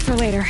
for later.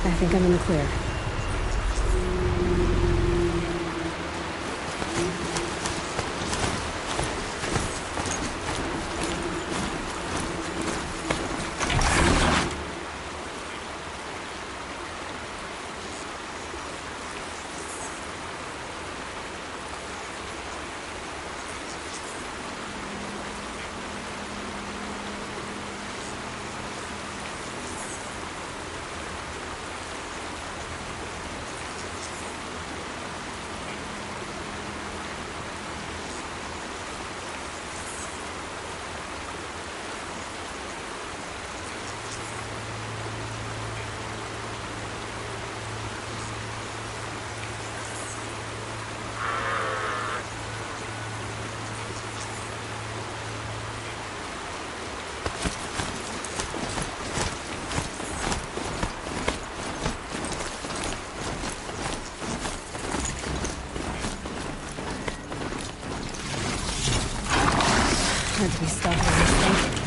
I think I'm in the clear. Hard to be stuck in this thing.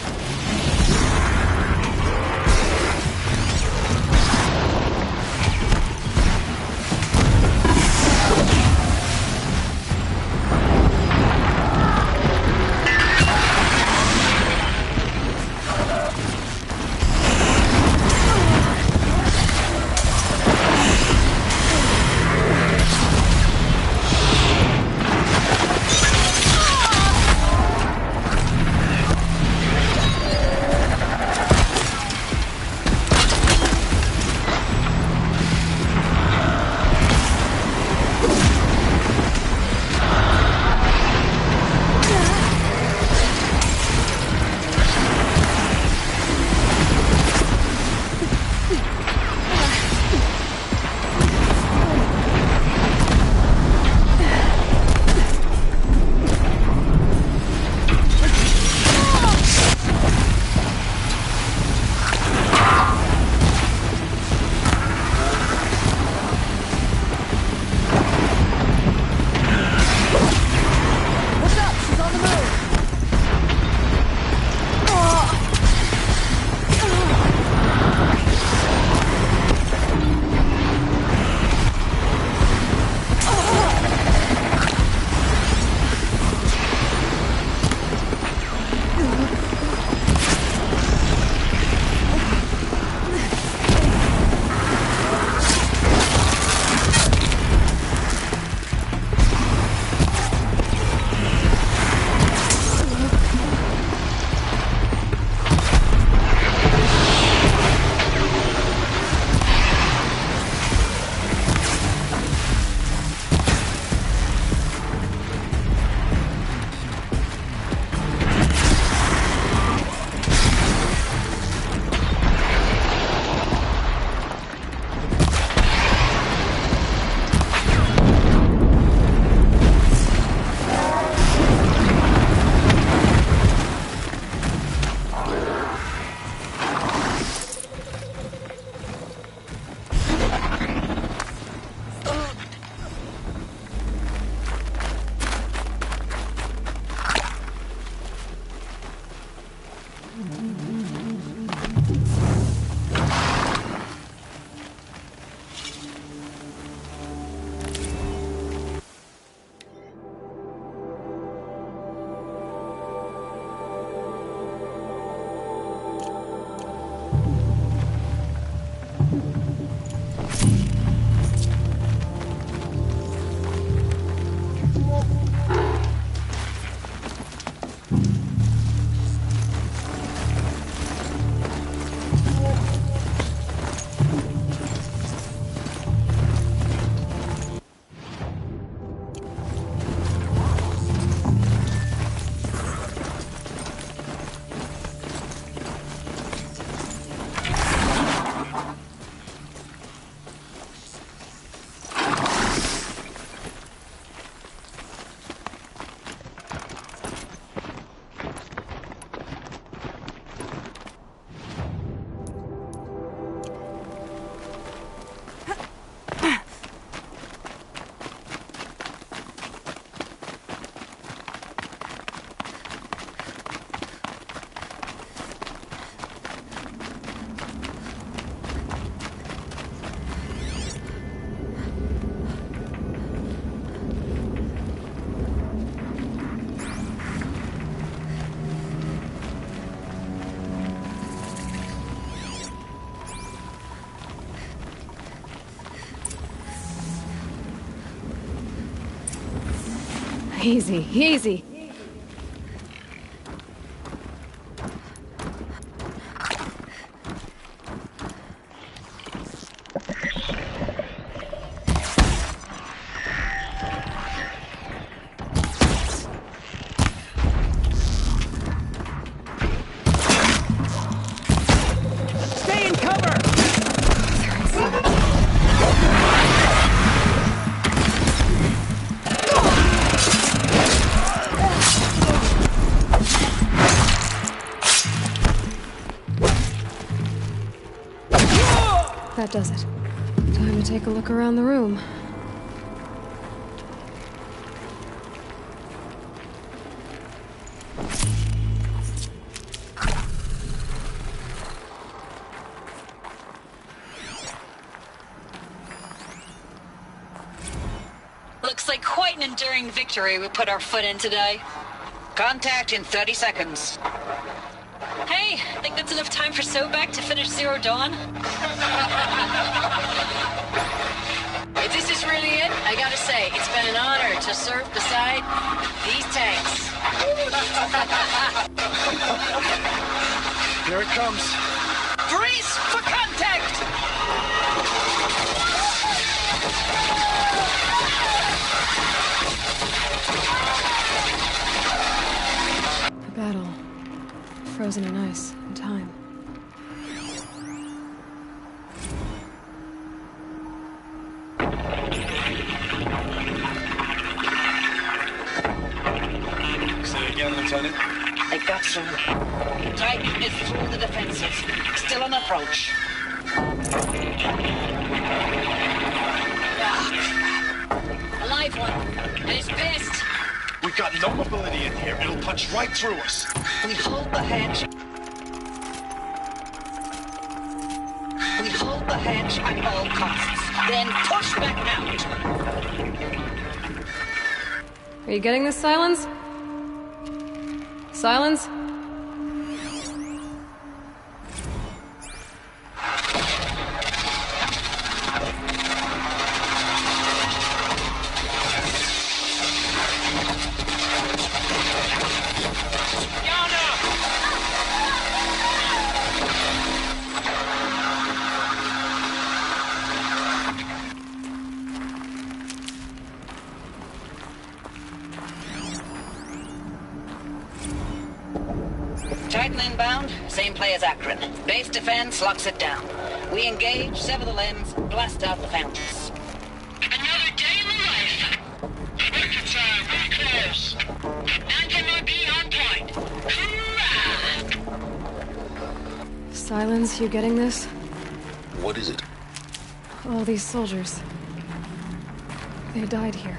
Easy, easy. Stay in cover! That does it. Time to take a look around the room. Looks like quite an enduring victory we put our foot in today. Contact in 30 seconds. Hey, think that's enough time for Sobek to finish Zero Dawn? If this is really it, I gotta say, it's been an honor to serve beside these tanks. Here it comes. Brace for contact! A battle. Frozen in ice and time. Say it again, Lieutenant. I got through. Titan is through the defenses. Still on approach. A live one, and it's pissed. We've got no mobility in here. It'll punch right through us. We hold the hedge. We hold the hedge at all costs. Then push back out. Are you getting this, Silence? Silence? Titan inbound, same play as Akron. Base defense locks it down. We engage, sever the limbs, blast out the fountains. Another day in the life. Spectre time, very close. 9 be on point. Hoorah! Silence, you getting this? What is it? All these soldiers. They died here.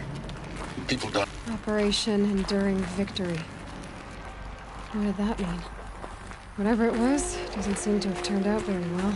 People die. Operation Enduring Victory. What did that mean? Whatever it was, doesn't seem to have turned out very well.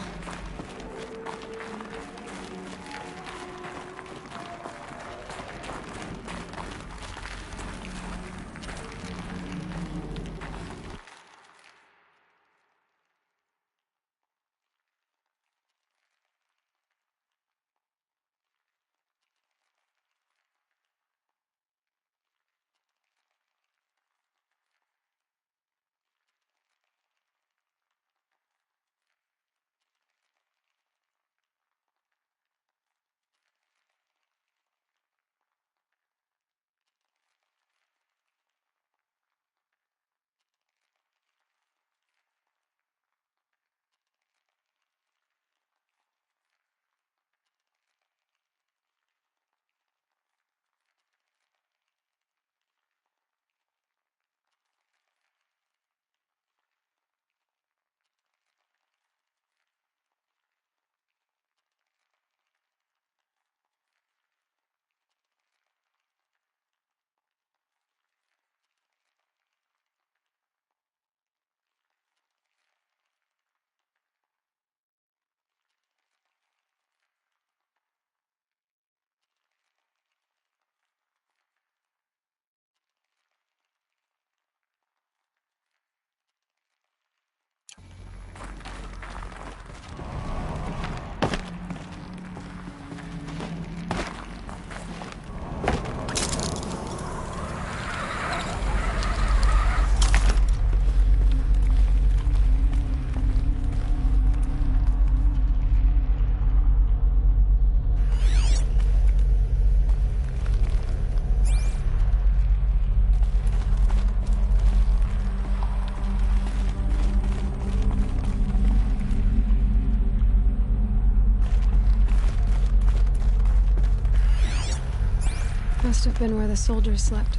Must have been where the soldiers slept.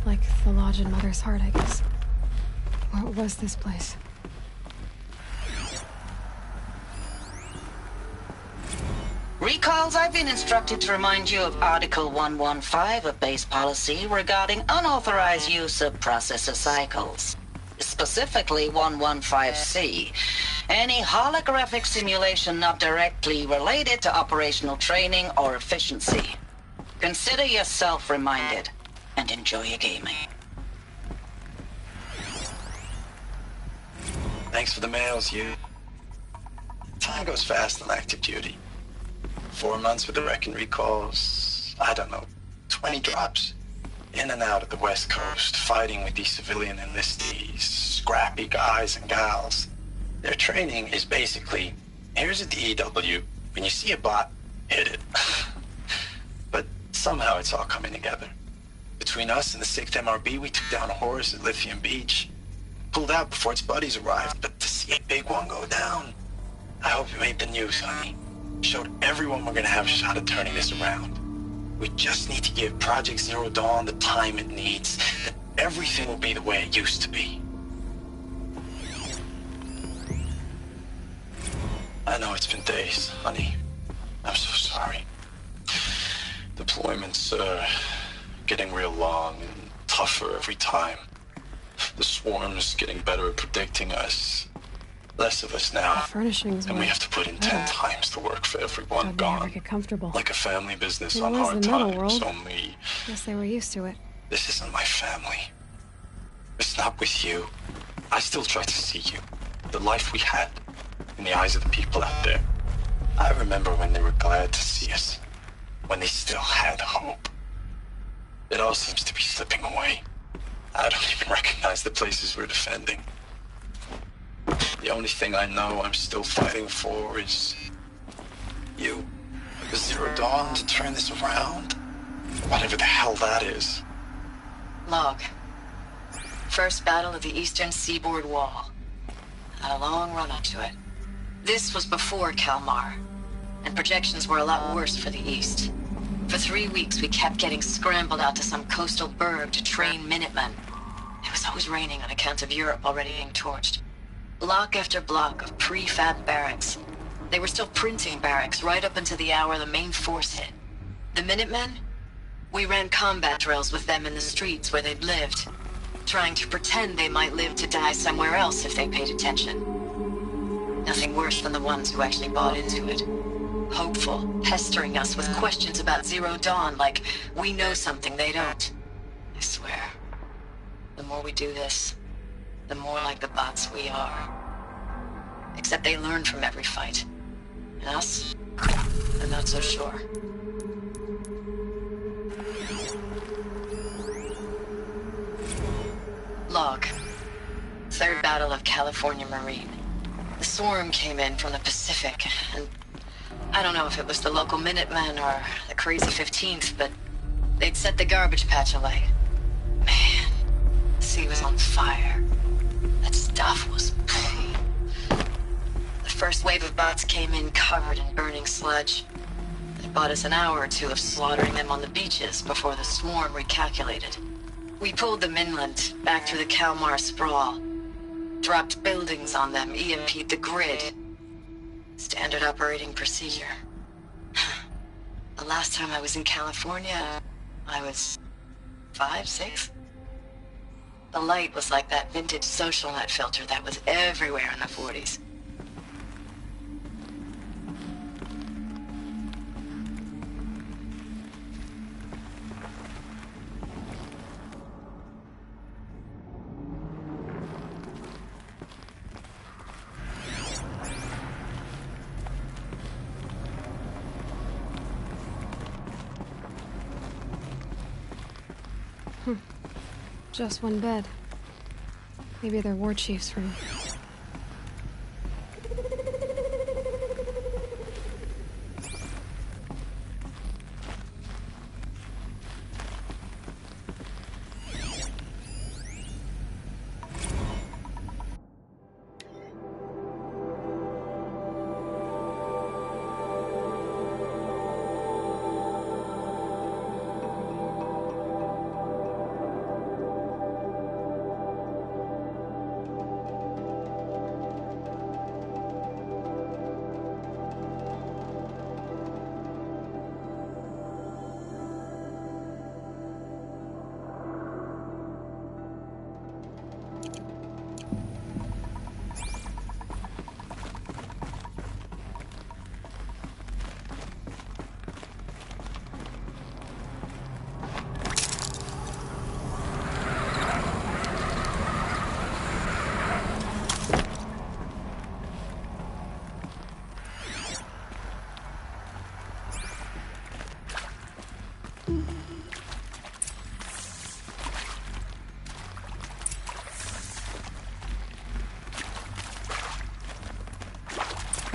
Like the lodge in Mother's Heart, I guess. What was this place? Recalls, I've been instructed to remind you of Article 115 of base policy regarding unauthorized use of processor cycles. Specifically 115C. Any holographic simulation not directly related to operational training or efficiency. Consider yourself reminded, and enjoy your gaming. Thanks for the mails, you. Time goes fast on active duty. 4 months with the wreck and recalls, I don't know, 20 drops. In and out of the West Coast, fighting with these civilian enlistees, scrappy guys and gals. Their training is basically, here's a DEW, when you see a bot, hit it. But somehow it's all coming together. Between us and the 6th MRB, we took down a horse at Lithium Beach. Pulled out before its buddies arrived, but to see a big one go down, I hope it made the news, honey. Showed everyone we're gonna have a shot at turning this around. We just need to give Project Zero Dawn the time it needs, then everything will be the way it used to be. I know it's been days, honey. I'm so sorry. Deployments are getting real long and tougher every time. The swarm's getting better at predicting us. Less of us now. The furnishings And we were have to put in 10 metal. times the work for everyone How'd they ever gone. get comfortable? Like a family business It on was hard the metal times, world. only Guess they were used to it. this isn't my family. It's not with you. I still try to see you. The life we had in the eyes of the people out there. I remember when they were glad to see us. When they still had hope. It all seems to be slipping away. I don't even recognize the places we're defending. The only thing I know I'm still fighting for is you. The Zero Dawn to turn this around. Whatever the hell that is. Log. First battle of the eastern seaboard wall. Had a long run up to it. This was before Kalmar, and projections were a lot worse for the east. For 3 weeks, we kept getting scrambled out to some coastal burg to train Minutemen. It was always raining on account of Europe already being torched. Block after block of prefab barracks. They were still printing barracks right up until the hour the main force hit. The Minutemen? We ran combat drills with them in the streets where they'd lived, trying to pretend they might live to die somewhere else if they paid attention. Nothing worse than the ones who actually bought into it. Hopeful, pestering us with questions about Zero Dawn like we know something they don't. I swear, the more we do this, the more like the bots we are. Except they learn from every fight. And us? I'm not so sure. Log. Third Battle of California Marine. The swarm came in from the Pacific, and I don't know if it was the local Minutemen or the crazy 15th, but they'd set the garbage patch alight. Man, the sea was on fire. That stuff was... The first wave of bots came in covered in burning sludge. It bought us an hour or two of slaughtering them on the beaches before the swarm recalculated. We pulled them inland, back through the Kalmar sprawl. Dropped buildings on them, EMP'd the grid. Standard operating procedure. The last time I was in California, I was 5, 6? The light was like that vintage social net filter that was everywhere in the 40s. Just one bed. Maybe they're war chief's room.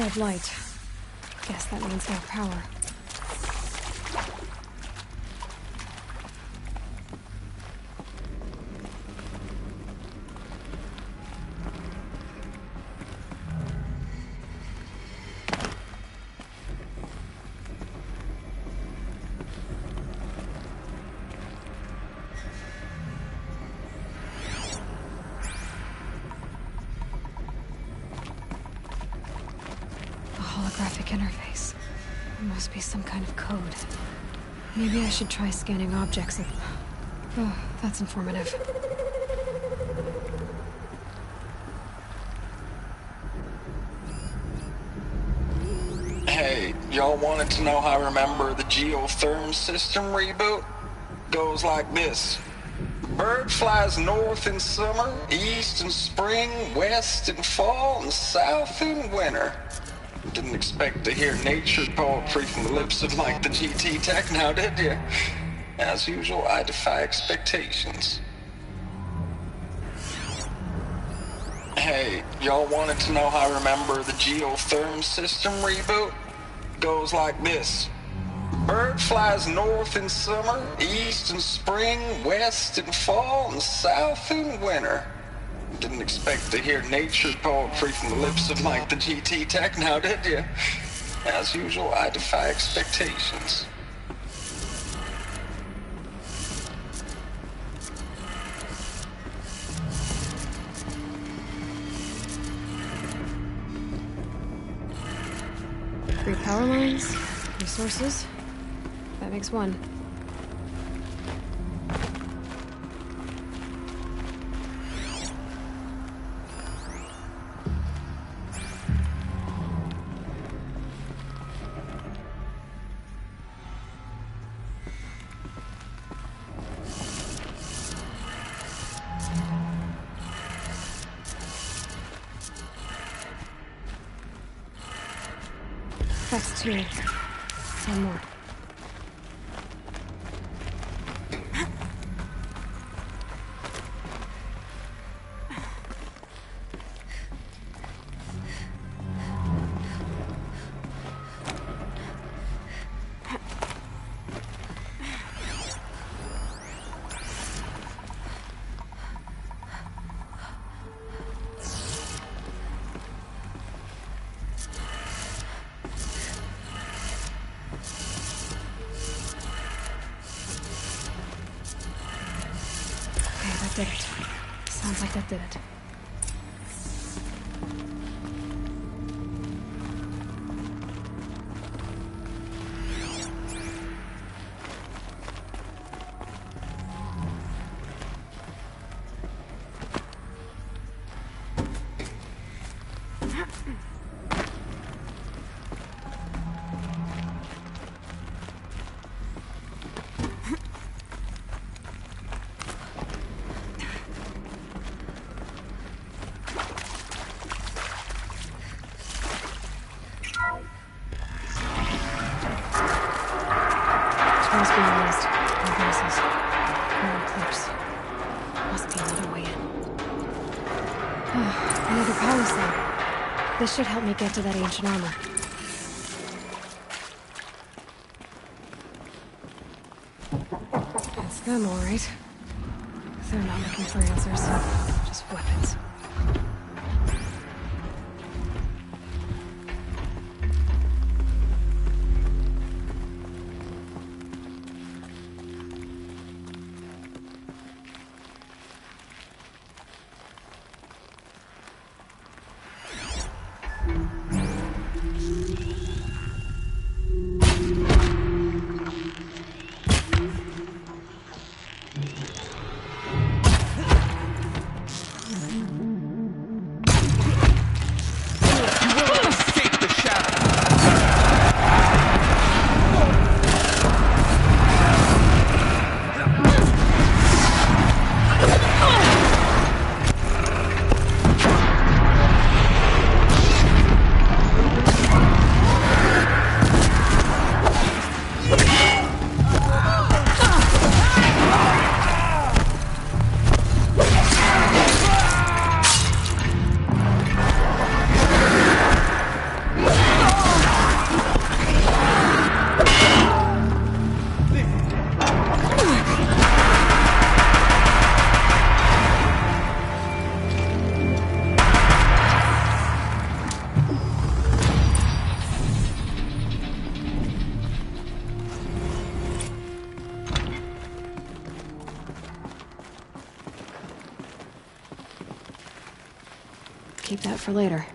Red light. Guess that means no power. Holographic interface. There must be some kind of code. Maybe I should try scanning objects and... Oh, that's informative. Hey, y'all wanted to know how I remember the geotherm system reboot? Goes like this. Bird flies north in summer, east in spring, west in fall, and south in winter. Didn't expect to hear nature poetry from the lips of Mike the GT Tech now, did you? As usual, I defy expectations. Hey, y'all wanted to know how I remember the geotherm system reboot? Goes like this. Bird flies north in summer, east in spring, west in fall, and south in winter. Didn't expect to hear nature poetry from the lips of Mike the GT Tech now, did you? As usual, I defy expectations. Three power lines, resources. That makes one. That's two. One more. That did it. Sounds like that did it. Must be raised. No bases. No clips. Must be another way in. Oh, another power cell. This should help me get to that ancient armor. It's them, all right. They're not looking for answers. Just weapons. keep that for later.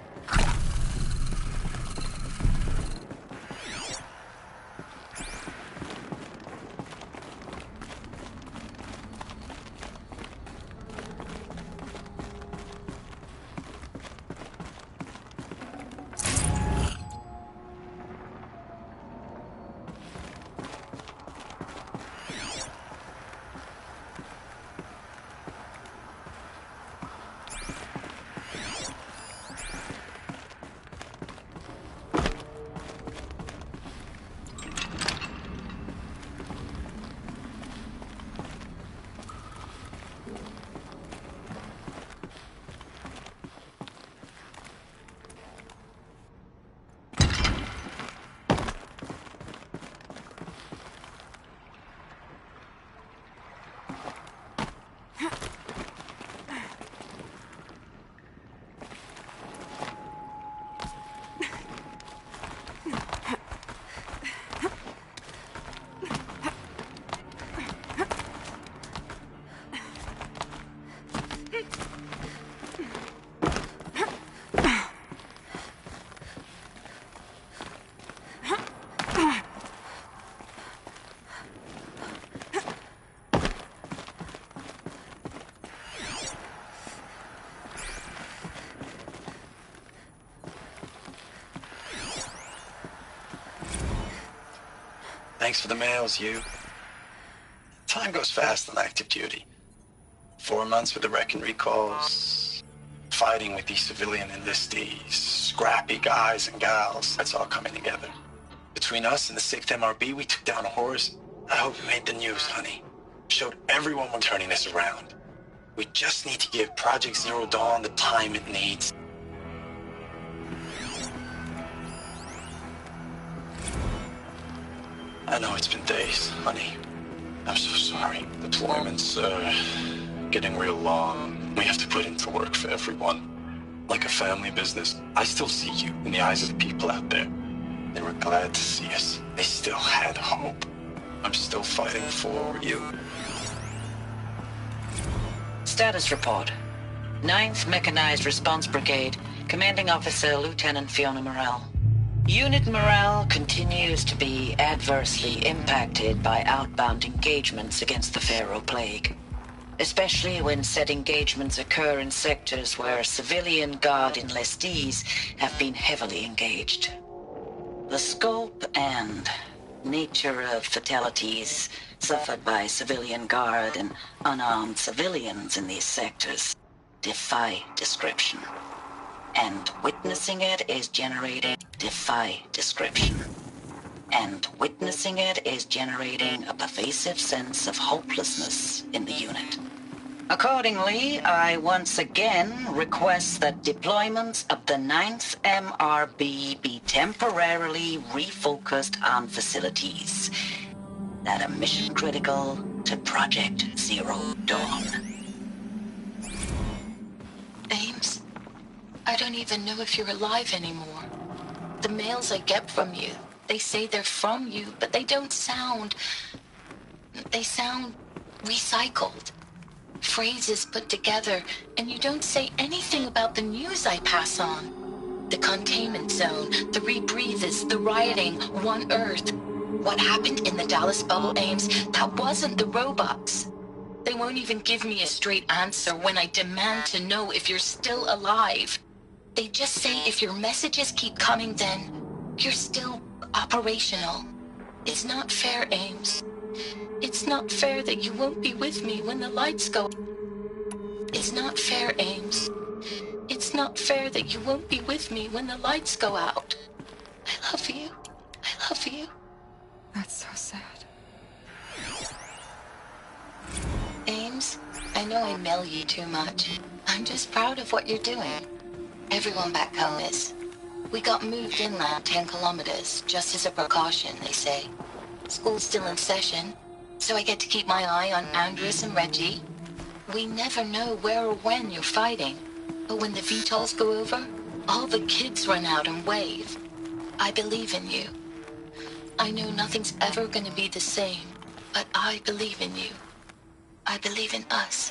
Thanks for the mails, you. Time goes fast on active duty. 4 months with the wreck and recalls, fighting with these civilian enlistees, scrappy guys and gals. That's all coming together. Between us and the 6th MRB, we took down a horse. I hope we made the news, honey. Showed everyone we're turning this around. We just need to give Project Zero Dawn the time it needs. I know it's been days, honey. I'm so sorry. Deployment's, getting real long. We have to put into work for everyone. Like a family business. I still see you in the eyes of the people out there. They were glad to see us. They still had hope. I'm still fighting for you. Status report. 9th Mechanized Response Brigade, Commanding Officer Lieutenant Fiona Morrell. Unit morale continues to be adversely impacted by outbound engagements against the Pharaoh Plague, especially when said engagements occur in sectors where civilian guard enlistees have been heavily engaged. The scope and nature of fatalities suffered by civilian guard and unarmed civilians in these sectors defy description. And witnessing it is generating defy description. And witnessing it is generating a pervasive sense of hopelessness in the unit. Accordingly, I once again request that deployments of the 9th MRB be temporarily refocused on facilities that are mission critical to Project Zero Dawn. Ames, I don't even know if you're alive anymore. The mails I get from you, they say they're from you, but they don't sound... They sound recycled. Phrases put together, and you don't say anything about the news I pass on. The containment zone, the rebreathers, the rioting, One Earth. What happened in the Dallas bubble, Ames, that wasn't the robots. They won't even give me a straight answer when I demand to know if you're still alive. They just say if your messages keep coming, then you're still operational. It's not fair, Ames. It's not fair that you won't be with me when the lights go. It's not fair, Ames. It's not fair that you won't be with me when the lights go out. I love you. I love you. That's so sad. Ames, I know I mail you too much. I'm just proud of what you're doing. Everyone back home is. We got moved inland 10 kilometers, just as a precaution, they say. School's still in session, so I get to keep my eye on Andres and Reggie. We never know where or when you're fighting, but when the VTOLs go over, all the kids run out and wave. I believe in you. I know nothing's ever gonna be the same, but I believe in you. I believe in us.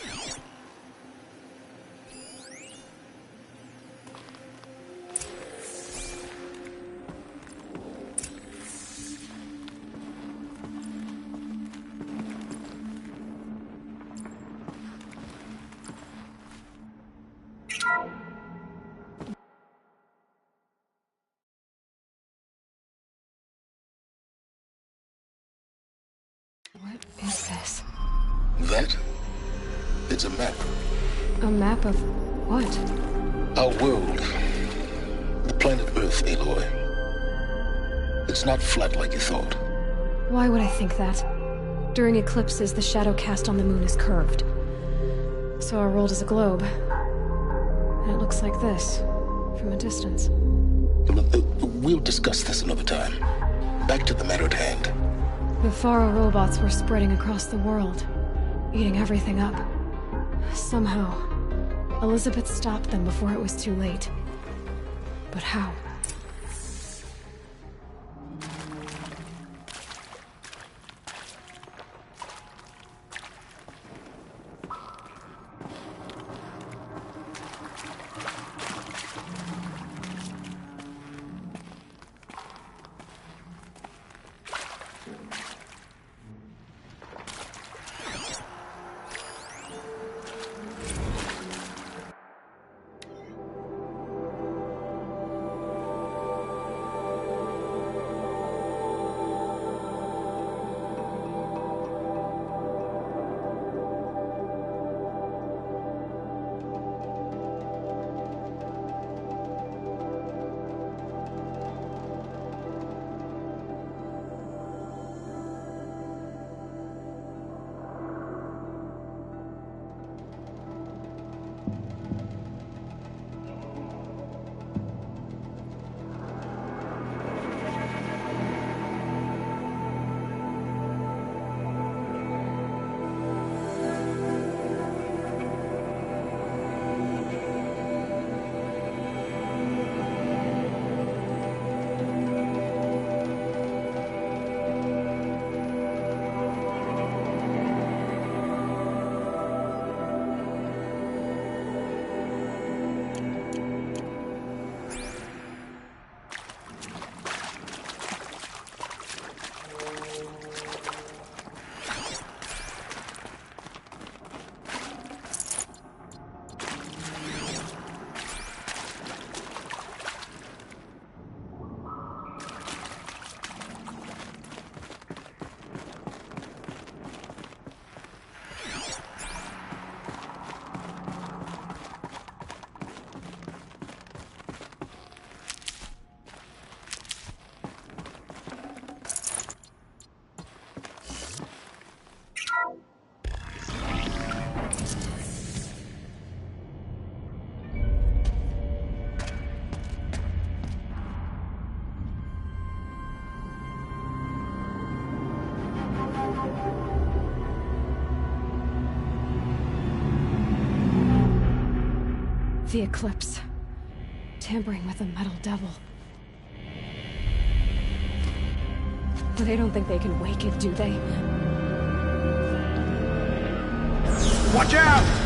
What is this? That? It's a map. A map of what? Our world. The planet Earth, Aloy. It's not flat like you thought. Why would I think that? During eclipses, the shadow cast on the moon is curved. So our world is a globe. And it looks like this, from a distance. We'll discuss this another time. Back to the matter at hand. The Faro robots were spreading across the world, eating everything up. Somehow, Elizabeth stopped them before it was too late. But how? The eclipse. Tampering with the metal devil. But they don't think they can wake it, do they? Watch out!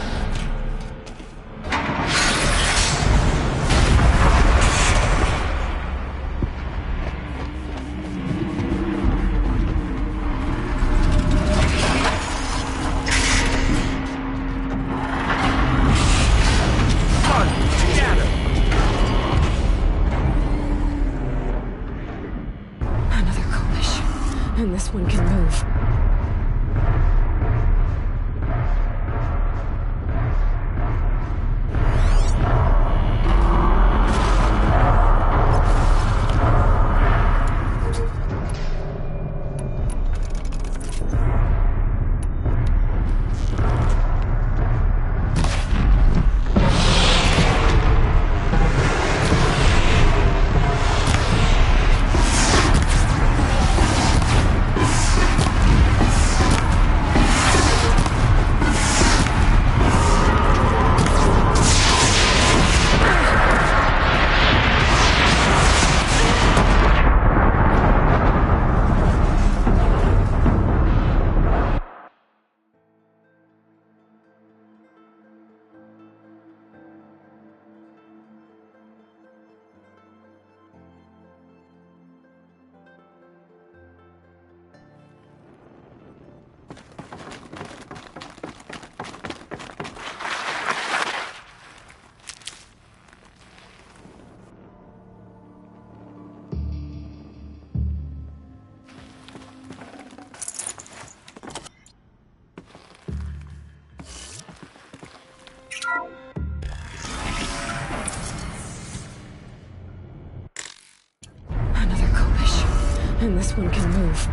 And this one can move. And this one can move.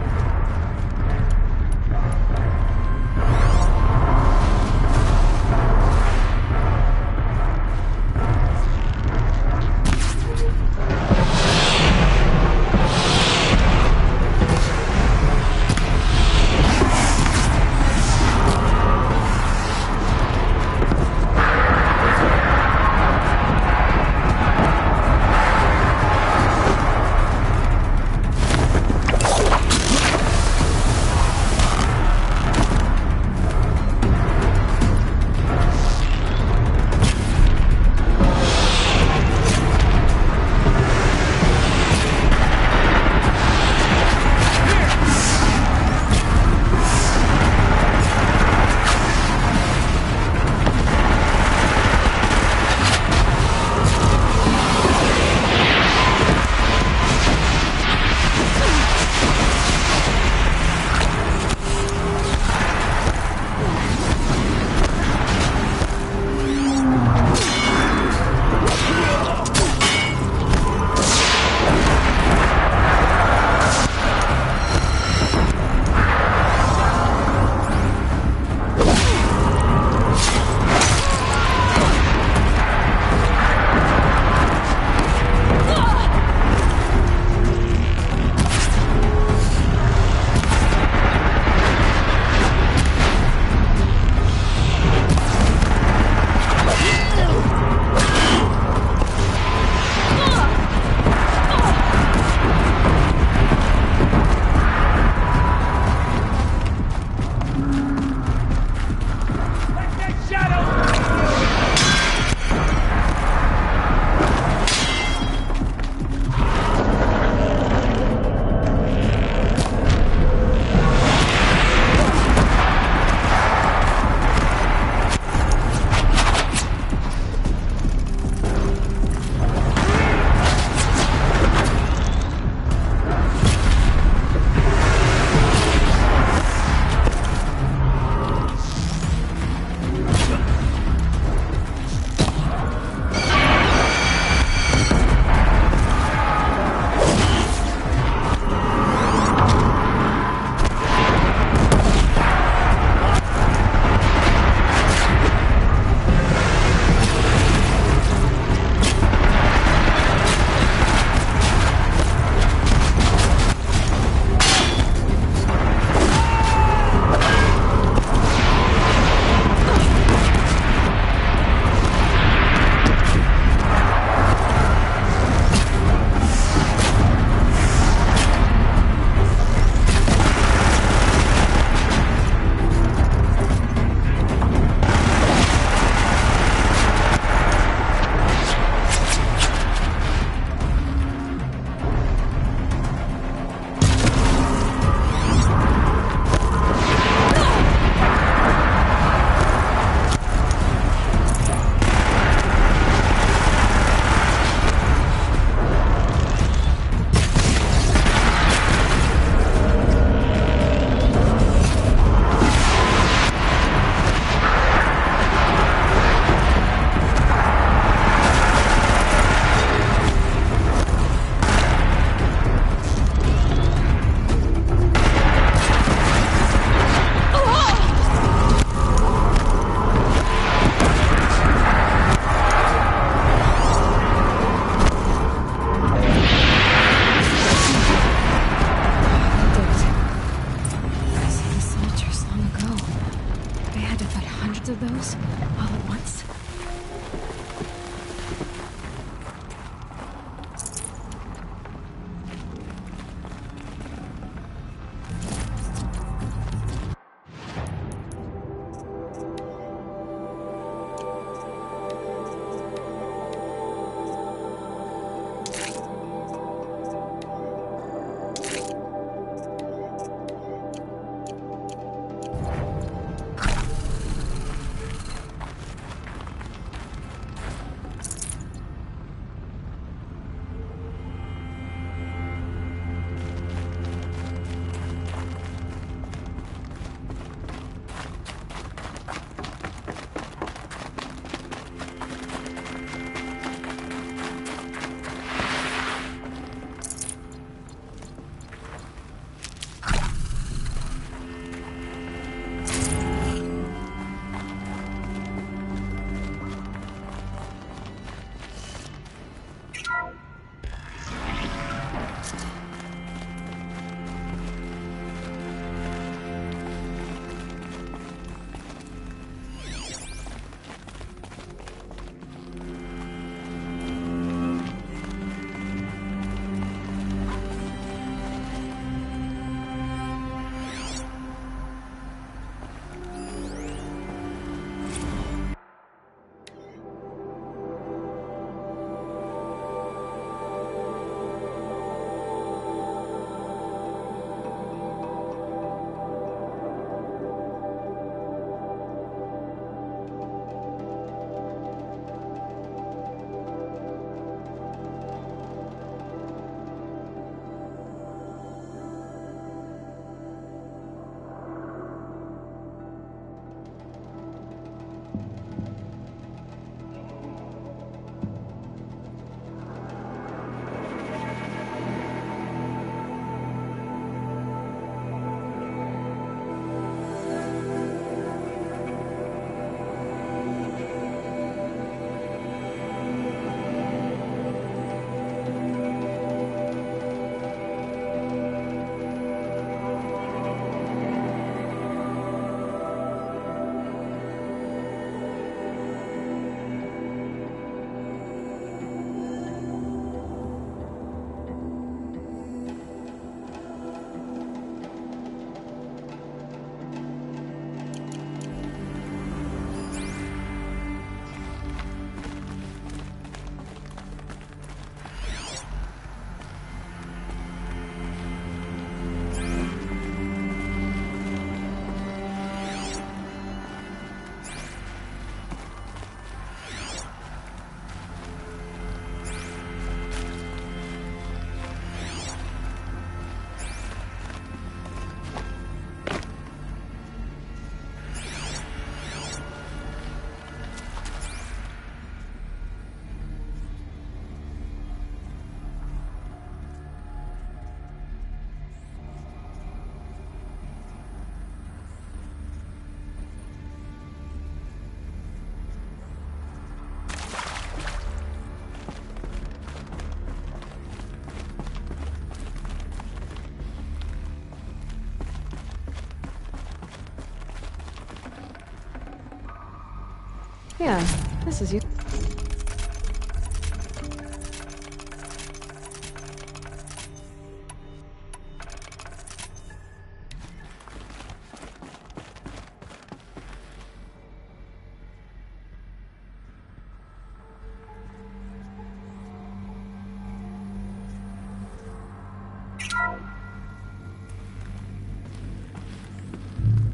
Yeah, this is you.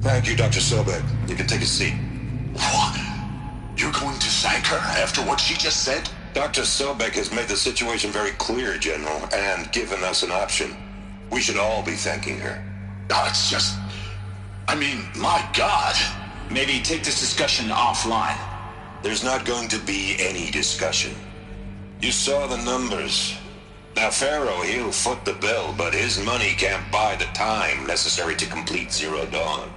Thank you, Dr. Sobek. You can take a seat. What? You're going to thank her after what she just said? Dr. Sobek has made the situation very clear, General, and given us an option. We should all be thanking her. No, it's just... I mean, my God. Maybe take this discussion offline. There's not going to be any discussion. You saw the numbers. Now, Pharaoh, he'll foot the bill, but his money can't buy the time necessary to complete Zero Dawn.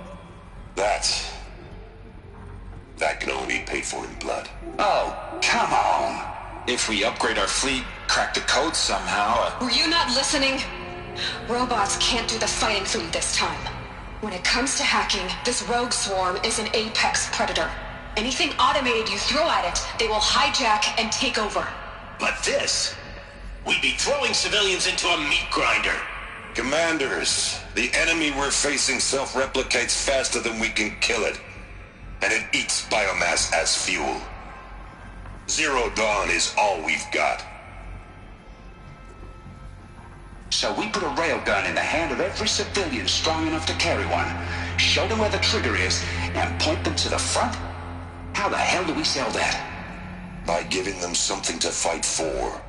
That can only be paid for in blood. Oh, come on. If we upgrade our fleet, crack the code somehow... Were you not listening? Robots can't do the fighting for you this time. When it comes to hacking, this rogue swarm is an apex predator. Anything automated you throw at it, they will hijack and take over. But this... We'd be throwing civilians into a meat grinder. Commanders, the enemy we're facing self-replicates faster than we can kill it. And it eats biomass as fuel. Zero Dawn is all we've got. So we put a railgun in the hand of every civilian strong enough to carry one, show them where the trigger is, and point them to the front? How the hell do we sell that? By giving them something to fight for.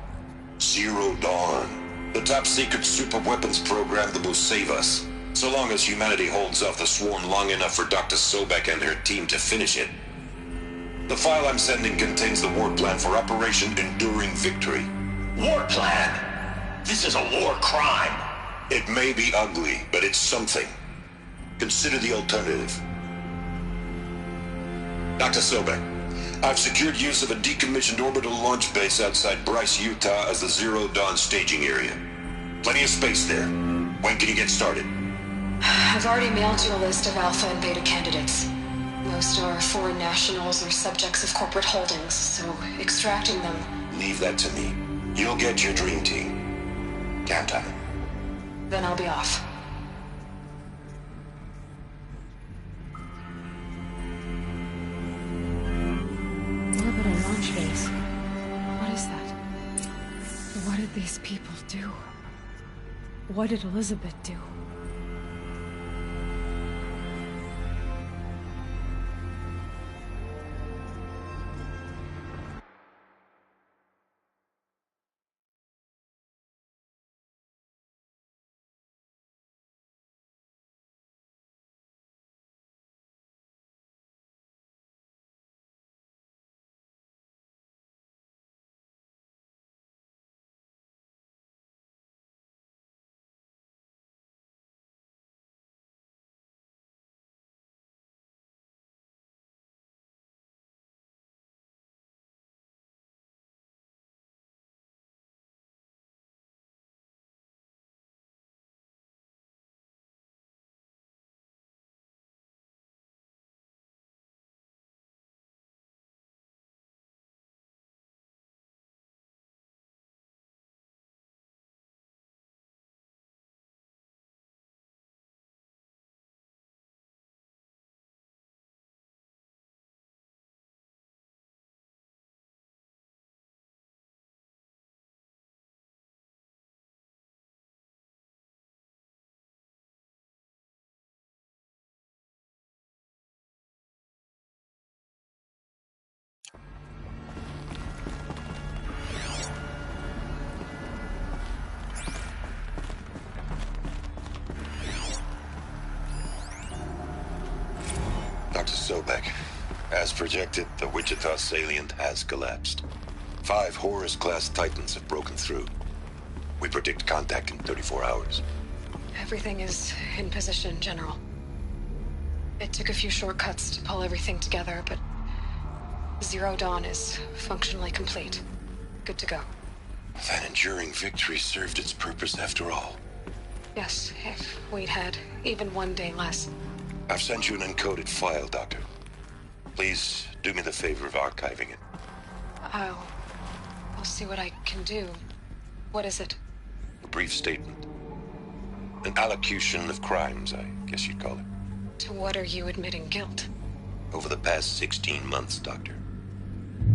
Zero Dawn. The top-secret super-weapons program that will save us. So long as humanity holds off the swarm long enough for Dr. Sobek and her team to finish it. The file I'm sending contains the war plan for Operation Enduring Victory. War plan? This is a war crime. It may be ugly, but it's something. Consider the alternative. Dr. Sobek, I've secured use of a decommissioned orbital launch base outside Bryce, Utah as the Zero Dawn staging area. Plenty of space there. When can you get started? I've already mailed you a list of alpha and beta candidates. Most are foreign nationals or subjects of corporate holdings, so extracting them... Leave that to me. You'll get your dream team. Count on it. Then I'll be off. Orbital launch base. What is that? What did these people do? What did Elizabeth do? Dr. Sobek, as projected, the Wichita salient has collapsed. 5 Horus-class Titans have broken through. We predict contact in 34 hours. Everything is in position, General. It took a few shortcuts to pull everything together, but Zero Dawn is functionally complete. Good to go. That enduring victory served its purpose after all. Yes, if we'd had even one day less. I've sent you an encoded file, Doctor. Please do me the favor of archiving it. I'll see what I can do. What is it? A brief statement. An allocution of crimes, I guess you'd call it. To what are you admitting guilt? Over the past 16 months, Doctor,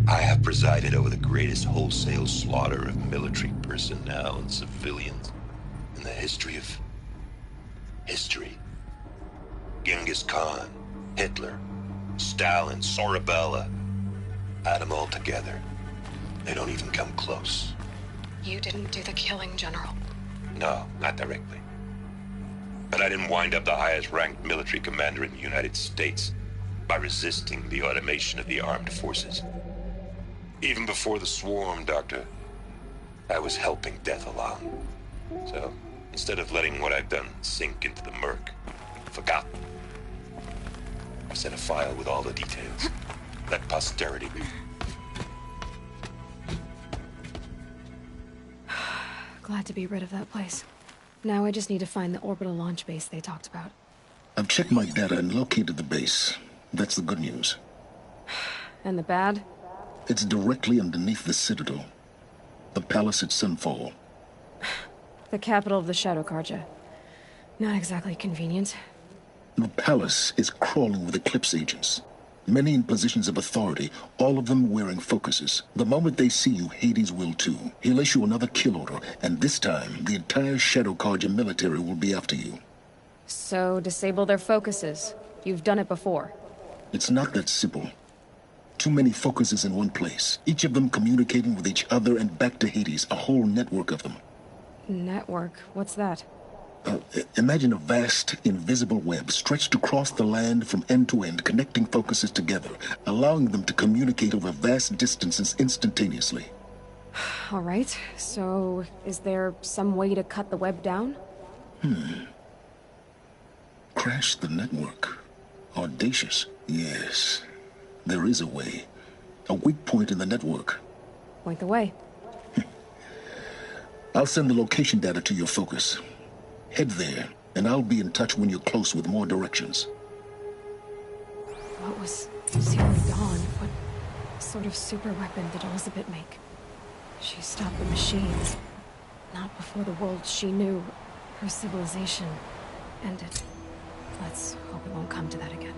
I have presided over the greatest wholesale slaughter of military personnel and civilians in the history of history. Genghis Khan, Hitler, Stalin, Sorabella, add them all together. They don't even come close. You didn't do the killing, General. No, not directly. But I didn't wind up the highest-ranked military commander in the United States by resisting the automation of the armed forces. Even before the swarm, Doctor, I was helping death along. So, instead of letting what I've done sink into the murk, forgotten, I set a file with all the details. Let posterity read. Glad to be rid of that place. Now I just need to find the orbital launch base they talked about. I've checked my data and located the base. That's the good news. And the bad? It's directly underneath the Citadel. The palace at Sunfall. The capital of the Shadow Carja. Not exactly convenient. The palace is crawling with Eclipse agents. Many in positions of authority, all of them wearing focuses. The moment they see you, Hades will too. He'll issue another kill order, and this time, the entire Shadow Carja military will be after you. So, disable their focuses. You've done it before. It's not that simple. Too many focuses in one place, each of them communicating with each other and back to Hades, a whole network of them. Network? What's that? Imagine a vast, invisible web stretched across the land from end to end, connecting focuses together, allowing them to communicate over vast distances instantaneously. All right, so is there some way to cut the web down? Crash the network. Audacious. Yes, there is a way. A weak point in the network. Point the way. I'll send the location data to your focus. Head there, and I'll be in touch when you're close with more directions. What was Zero Dawn? What sort of super weapon did Elizabeth make? She stopped the machines. Not before the world she knew, her civilization, ended. Let's hope it won't come to that again.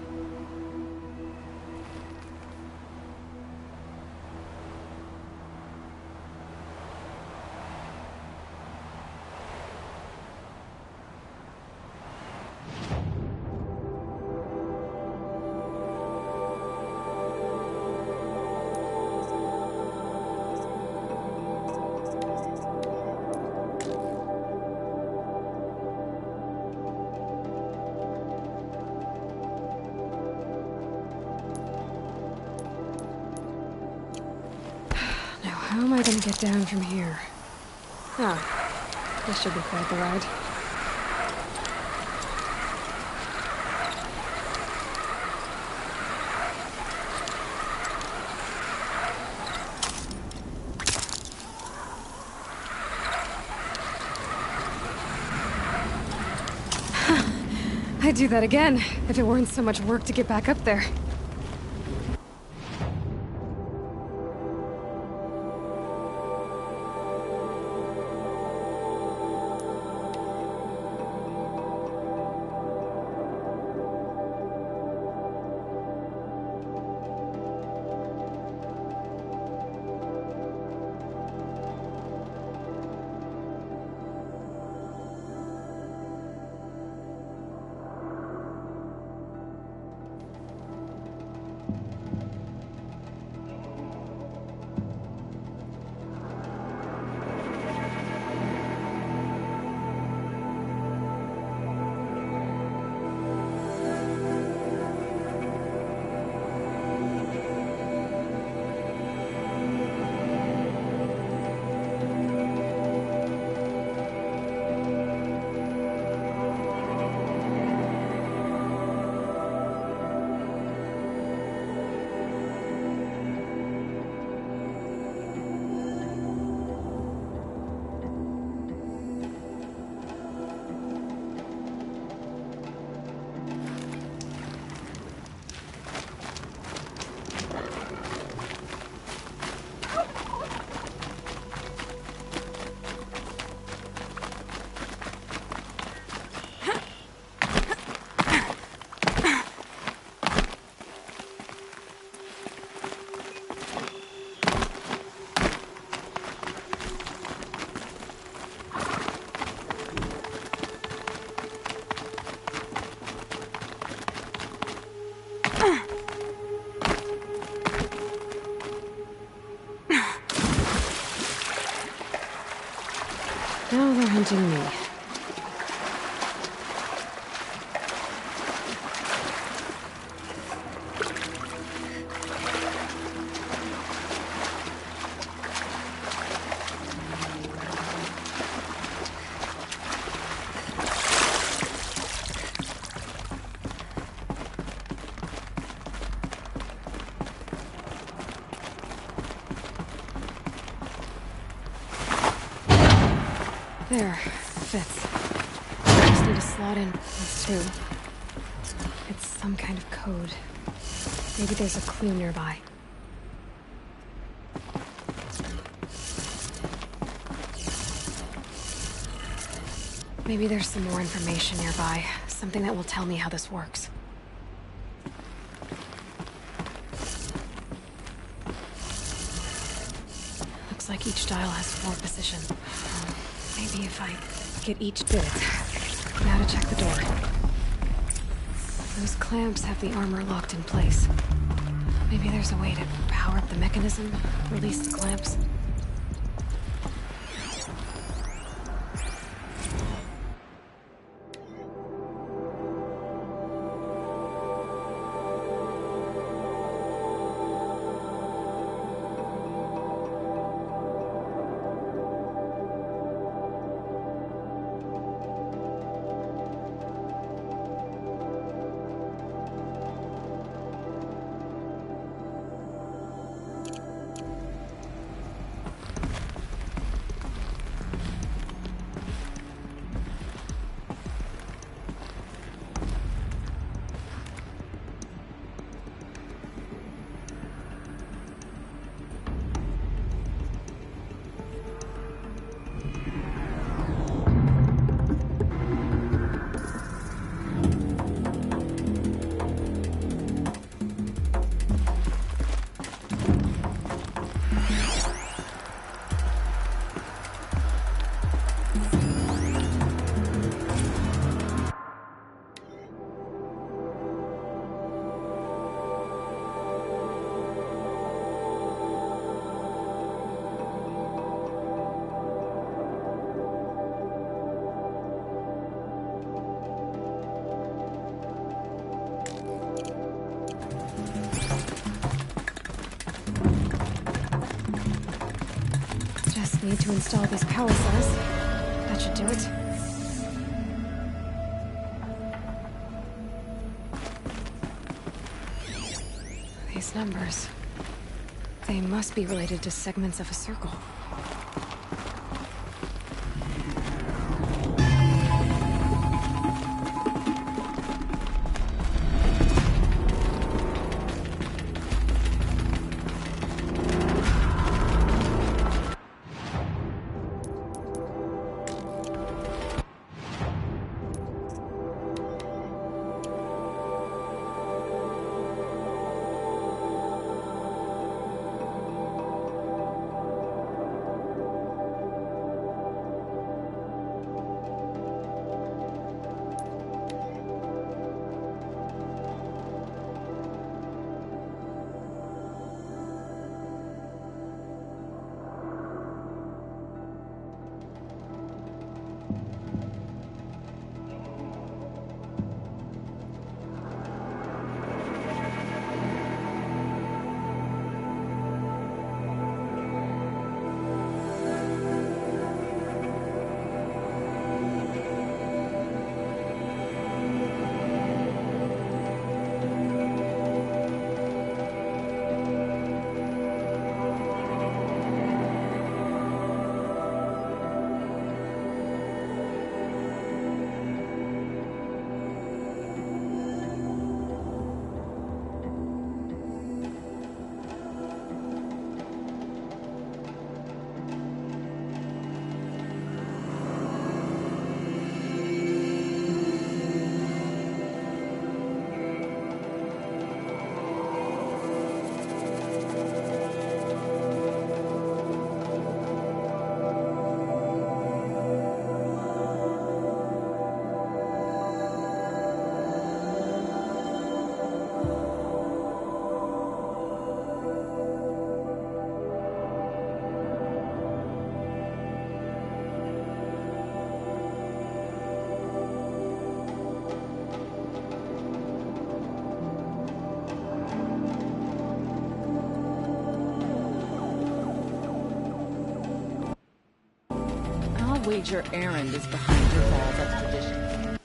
How am I gonna get down from here? This should be quite the ride. I'd do that again, if it weren't so much work to get back up there. watching me. There, fits. I just need to slot in these two. It's some kind of code. Maybe there's a clue nearby. Maybe there's some more information nearby. Something that will tell me how this works. Looks like each dial has 4 positions. Maybe if I get each bit. Now to check the door. Those clamps have the armor locked in place. Maybe there's a way to power up the mechanism, release the clamps. Need to install these power cells. That should do it. These numbers. They must be related to segments of a circle. major errand is behind your ball's expedition.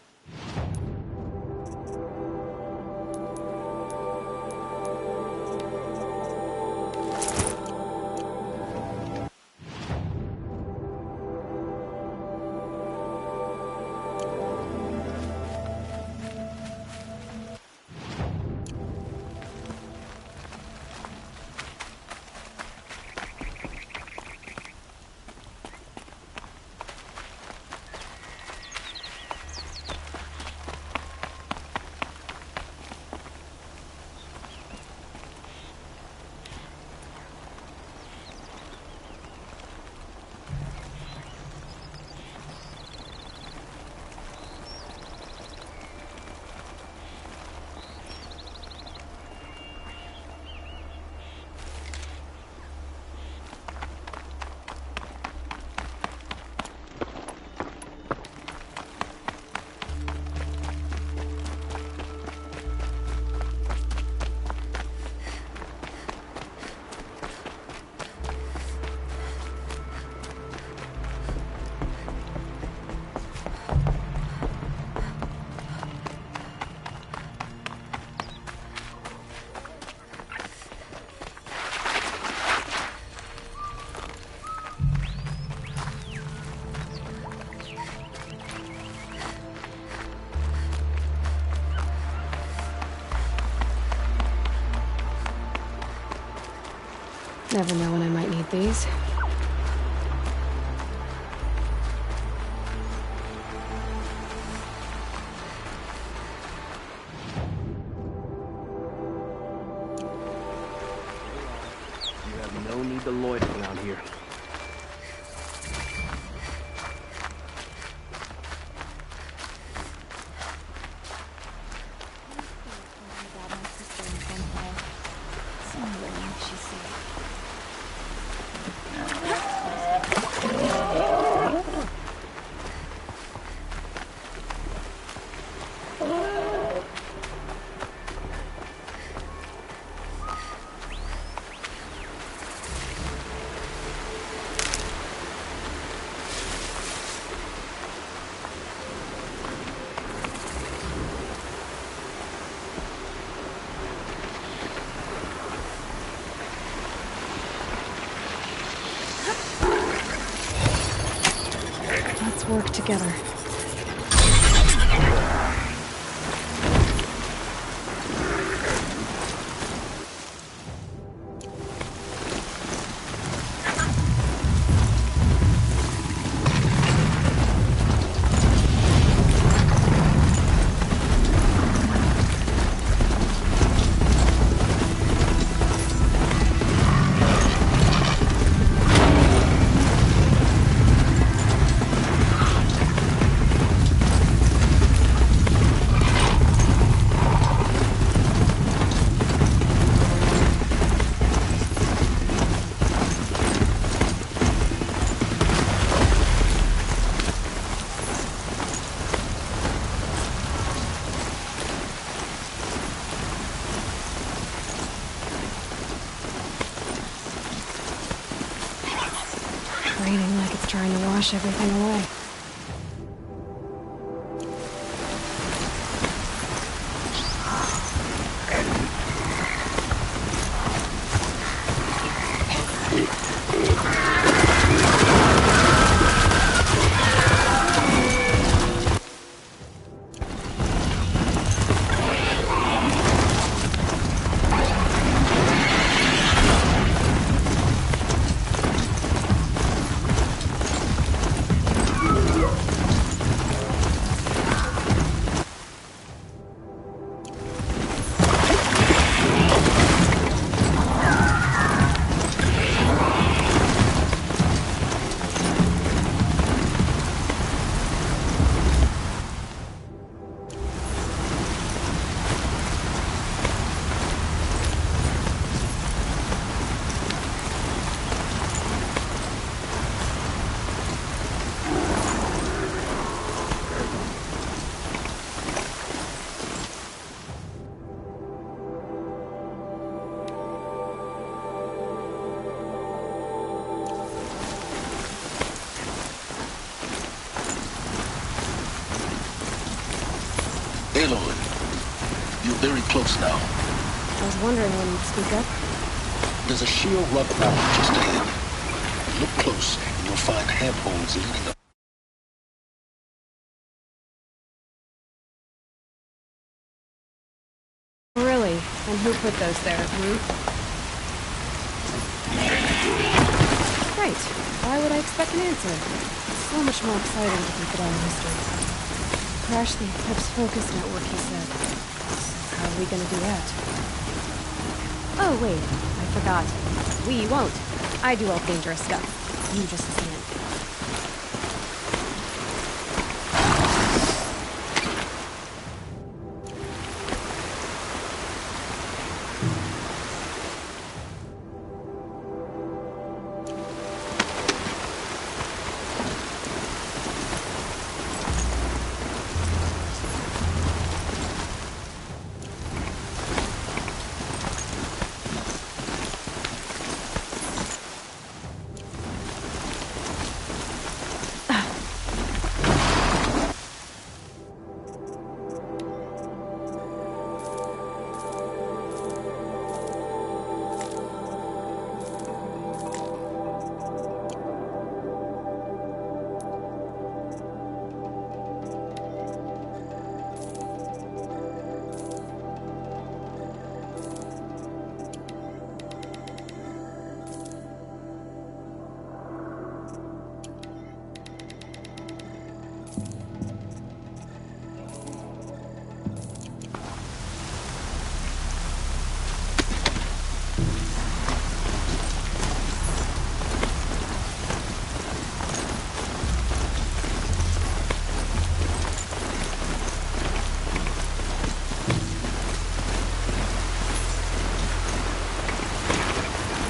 Never know when I might need these. You have no need to loiter around here. Let's work together. Raining like it's trying to wash everything away. Aloy, you're very close now. I was wondering when you'd speak up. There's a sheer rock wall just ahead. Look close, and you'll find handholds leading up. Really? And who put those there? Right. Why would I expect an answer? It's so much more exciting to keep it all a mystery. Crash the Eclipse focus network, he said. So how are we gonna do that? Oh, wait. I forgot. We won't. I do all dangerous stuff. You just stand.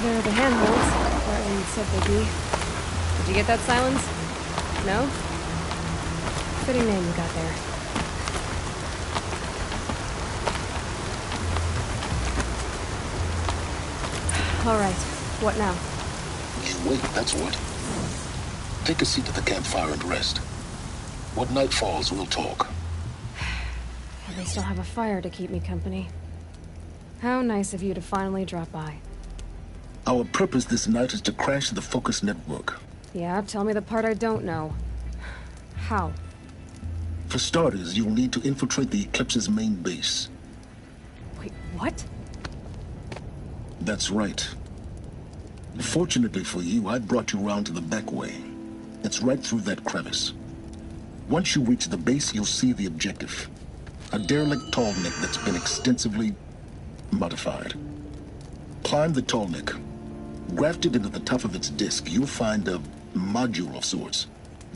There are the handholds, where you said they'd be. Did you get that, Silence? No? Fitting name you got there. Alright, what now? You wait, that's what. Take a seat at the campfire and rest. When night falls, we'll talk. At least I'll have a fire to keep me company. How nice of you to finally drop by. Our purpose this night is to crash the focus network. Yeah, tell me the part I don't know. How? For starters, you'll need to infiltrate the Eclipse's main base. Wait, what? That's right. Fortunately for you, I brought you around to the back way. It's right through that crevice. Once you reach the base, you'll see the objective. A derelict tall neck that's been extensively modified. Climb the tall neck. Grafted into the top of its disk, you'll find a module of sorts.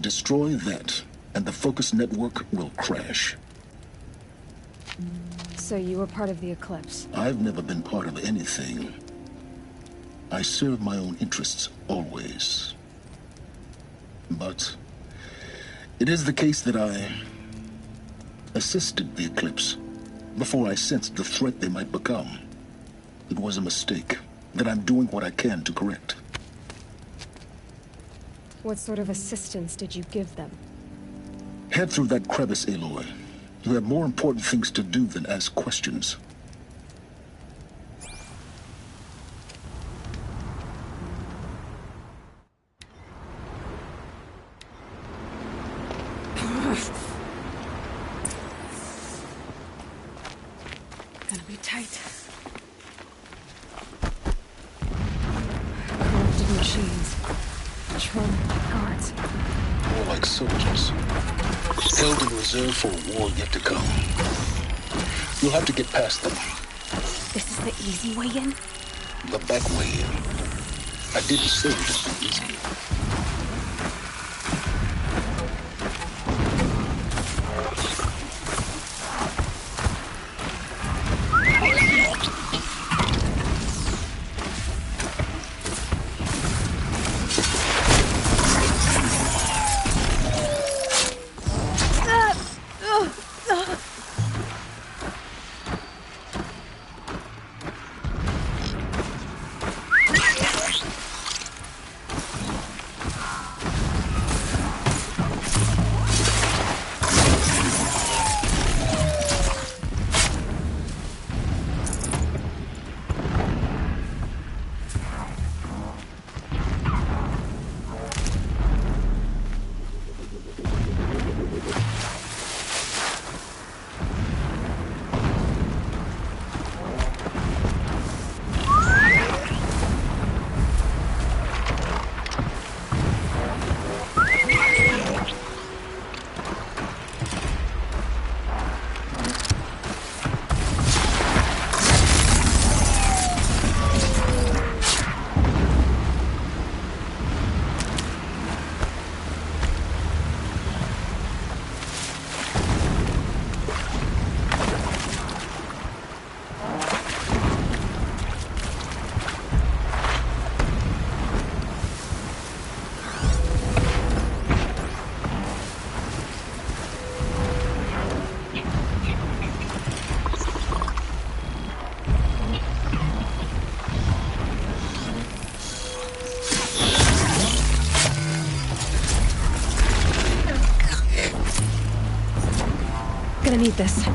Destroy that, and the focus network will crash. So you were part of the Eclipse? I've never been part of anything. I serve my own interests, always. But it is the case that I assisted the Eclipse before I sensed the threat they might become. It was a mistake that I'm doing what I can to correct. What sort of assistance did you give them? Head through that crevice, Aloy. You have more important things to do than ask questions. Gonna be tight. Corrupted machines. Patrolling like guards. More like soldiers. Held in reserve for a war yet to come. You'll have to get past them. This is the easy way in? The back way in. I didn't say it would be easy. need this.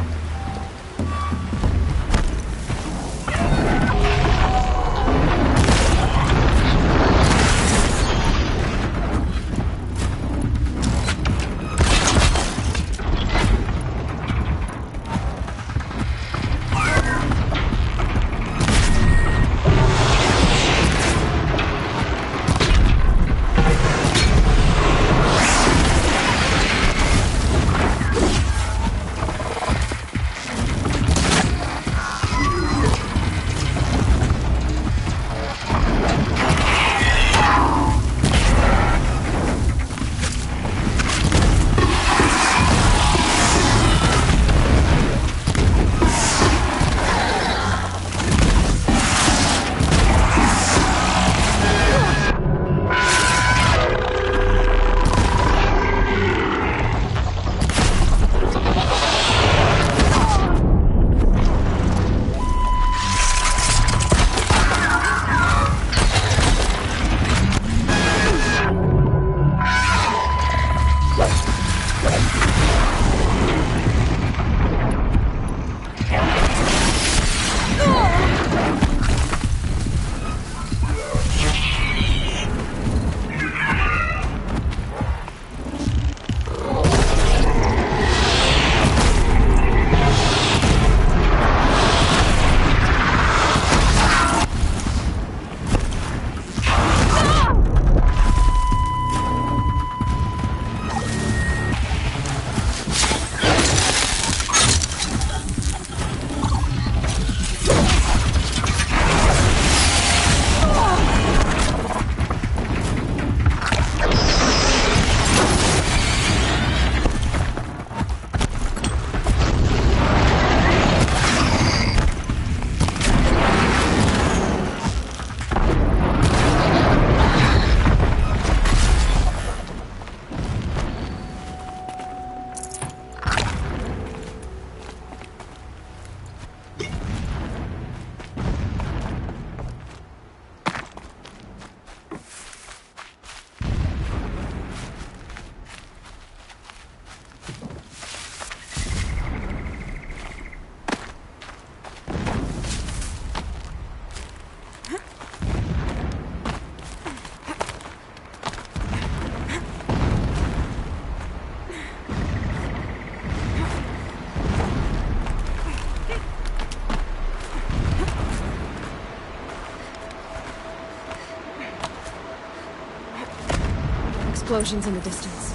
Explosions in the distance.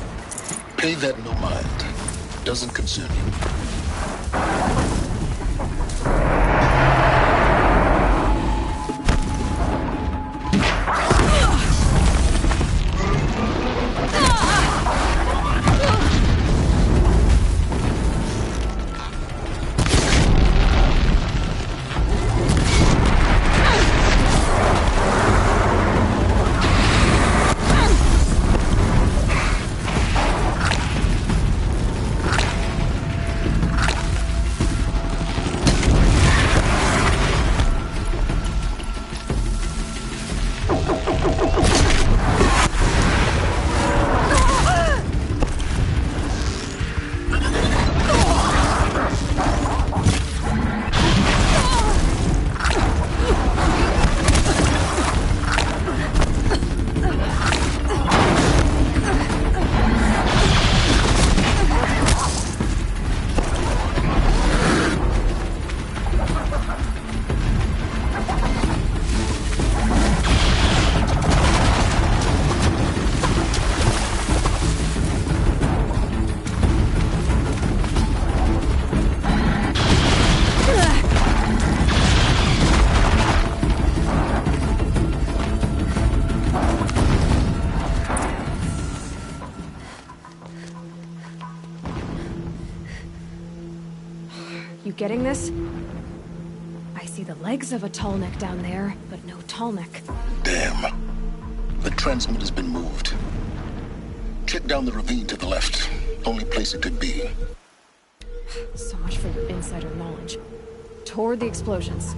Pay that no mind. Doesn't concern you. You getting this? I see the legs of a tall neck down there, but no tall neck. Damn. The transmitter's been moved. Check down the ravine to the left. Only place it could be. So much for your insider knowledge. Toward the explosions.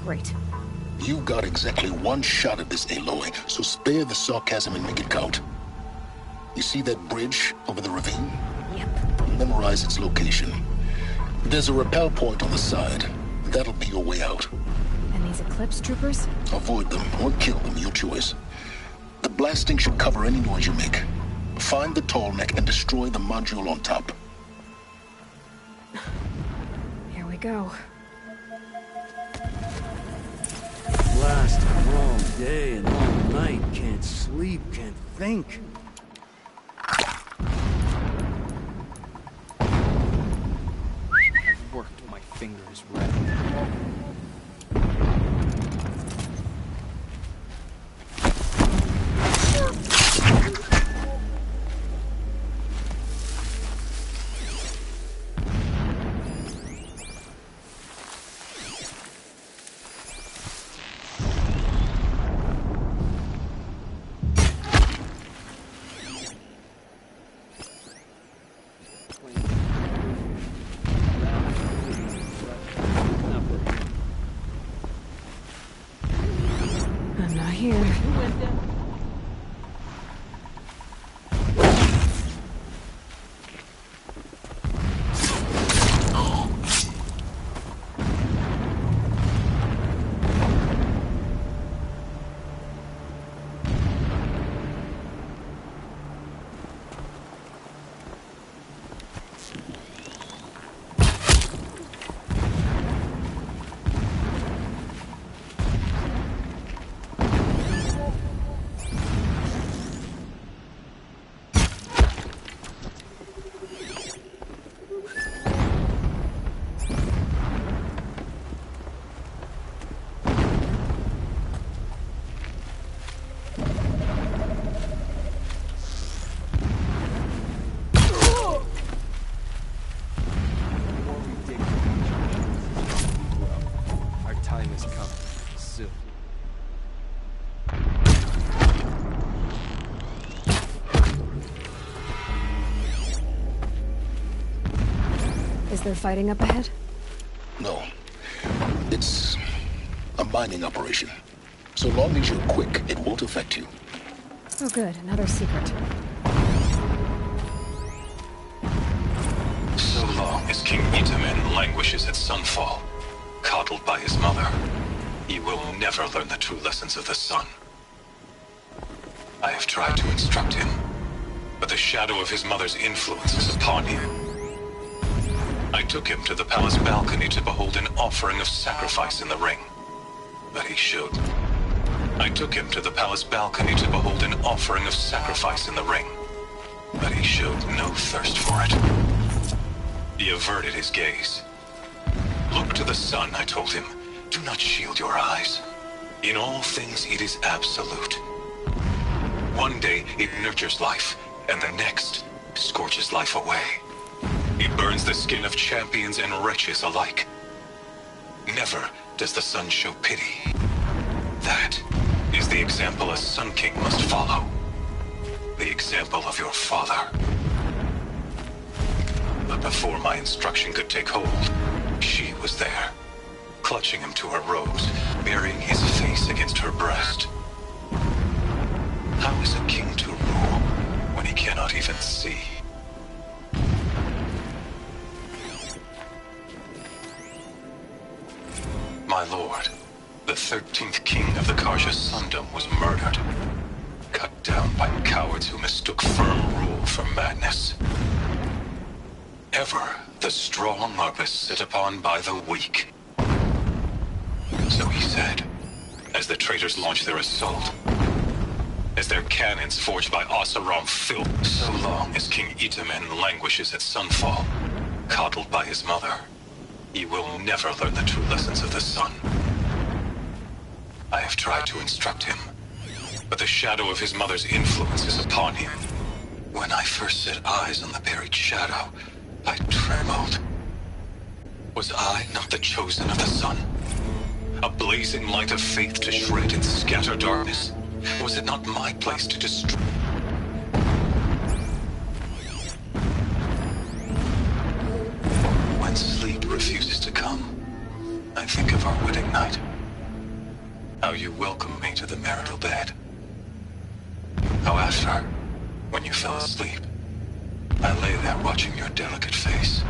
Great. You got exactly one shot at this, Aloy, so spare the sarcasm and make it count. You see that bridge over the ravine? Yep. Memorize its location. There's a rappel point on the side. That'll be your way out. And these Eclipse troopers? Avoid them or kill them, your choice. The blasting should cover any noise you make. Find the tall neck and destroy the module on top. Here we go. Last long day and all night. Can't sleep, can't think. I've worked my fingers red. I'm not here. Our time has come. Soon. Is there fighting up ahead? No. It's a mining operation. So long as you're quick, it won't affect you. Oh good, another secret. So long as King Itamen languishes at sunfall, coddled by his mother, he will never learn the true lessons of the sun. I have tried to instruct him, but the shadow of his mother's influence is upon him. I took him to the palace balcony to behold an offering of sacrifice in the ring, but he showed. I took him to the palace balcony to behold an offering of sacrifice in the ring, but he showed no thirst for it. He averted his gaze. Look to the sun, I told him. Do not shield your eyes. In all things it is absolute. One day it nurtures life, and the next scorches life away. It burns the skin of champions and wretches alike. Never does the sun show pity. That is the example a Sun King must follow. The example of your father. But before my instruction could take hold, she was there, clutching him to her robes, burying his face against her breast. How is a king to rule when he cannot even see? My lord, the 13th king of the Karja Sundom was murdered, cut down by cowards who mistook firm rule for madness. Ever the strong are beset upon by the weak. So he said, as the traitors launched their assault, as their cannons forged by Oseram fill, so long as King Itamen languishes at sunfall, coddled by his mother, he will never learn the true lessons of the sun. I have tried to instruct him, but the shadow of his mother's influence is upon him. When I first set eyes on the buried shadow, I trembled. Was I not the chosen of the sun? A blazing light of faith to shred and scatter darkness? Was it not my place to destroy? When sleep refuses to come, I think of our wedding night. How you welcomed me to the marital bed. How after, when you fell asleep, I lay there watching your delicate face.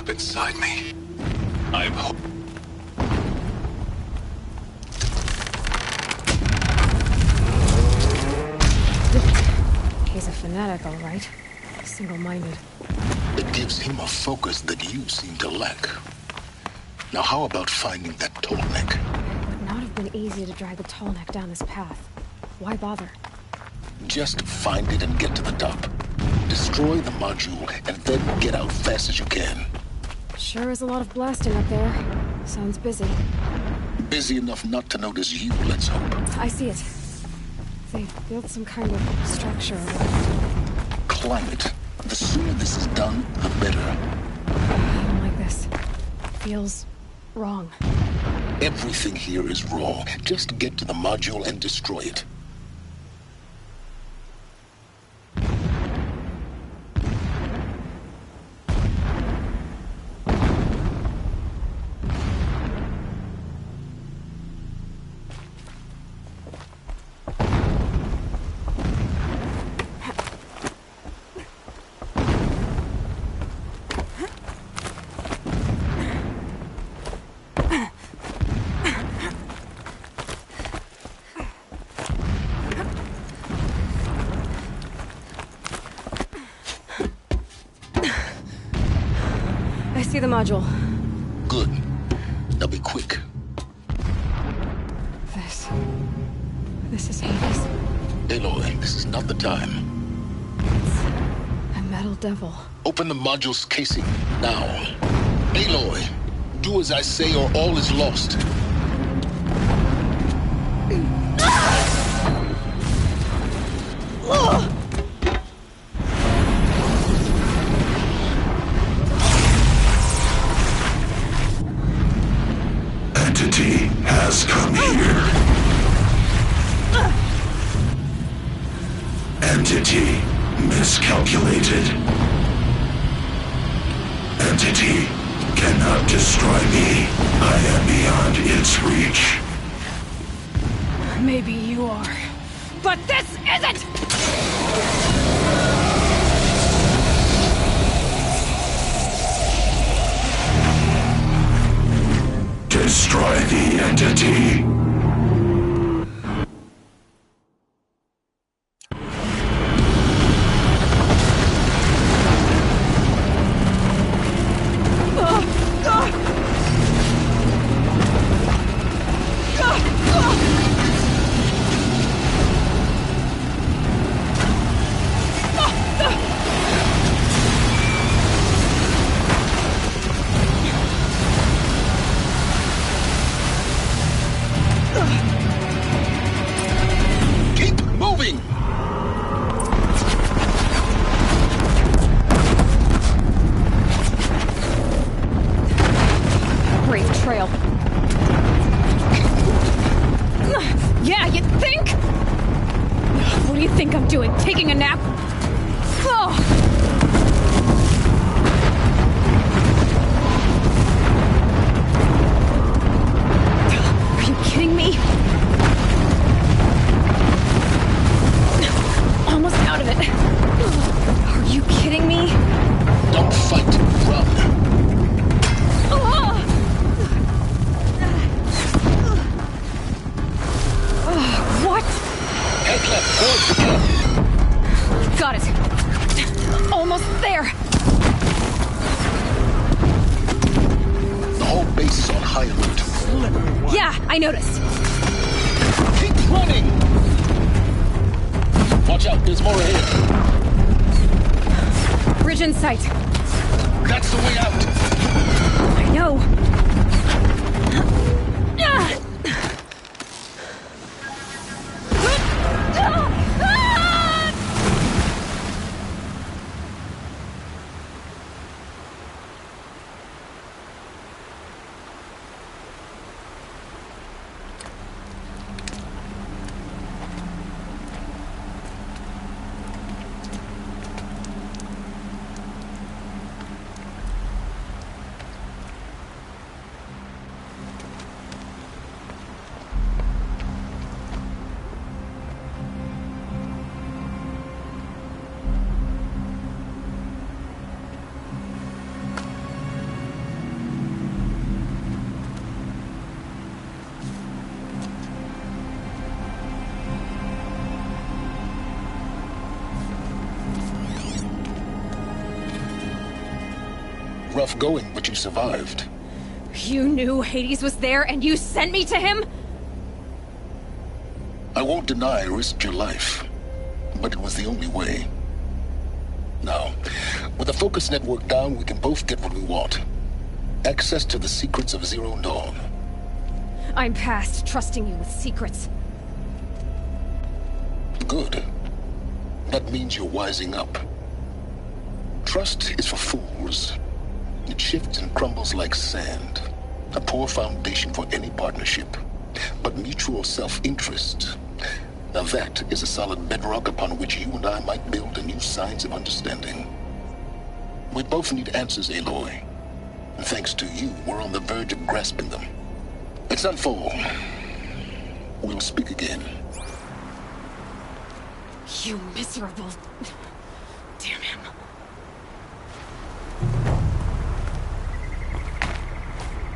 up inside me. I'm He's a fanatic, all right. Single-minded. It gives him a focus that you seem to lack. Now how about finding that tallneck? It would not have been easy to drag the tallneck down this path. Why bother? Just find it and get to the top. Destroy the module and then get out fast as you can. Sure is a lot of blasting up there. Sounds busy. Busy enough not to notice you, let's hope. I see it. They've built some kind of structure around. Climb it. The sooner this is done, the better. I don't like this. Feels wrong. Everything here is wrong. Just get to the module and destroy it. I see the module. Good. Now be quick. This is Hades. Aloy, this is not the time. It's a metal devil. Open the module's casing, now. Aloy, do as I say or all is lost. Entity has come here. Entity miscalculated. Entity cannot destroy me. I am beyond its reach. Maybe you are. But this isn't! Destroy the entity. Keep moving! Brave trail. Yeah, you think? What do you think I'm doing? Taking a nap? Oh. Are you kidding me? Almost out of it. Are you kidding me? Don't fight, run. What? Head left towards the camp. Got it. Almost there. The whole base is on high alert. Yeah, I noticed. Keep running! Watch out, there's more ahead. Bridge in sight. That's the way out. I know. rough going, but you survived. You knew Hades was there and you sent me to him? I won't deny I risked your life, but it was the only way. Now, with the focus network down, we can both get what we want. Access to the secrets of Zero Dawn. I'm past trusting you with secrets. Good. That means you're wising up. Trust is for fools. It shifts and crumbles like sand. A poor foundation for any partnership. But mutual self-interest, now that is a solid bedrock upon which you and I might build a new science of understanding. We both need answers, Aloy. And thanks to you, we're on the verge of grasping them. Let's unfold. We'll speak again. You miserable... Damn him.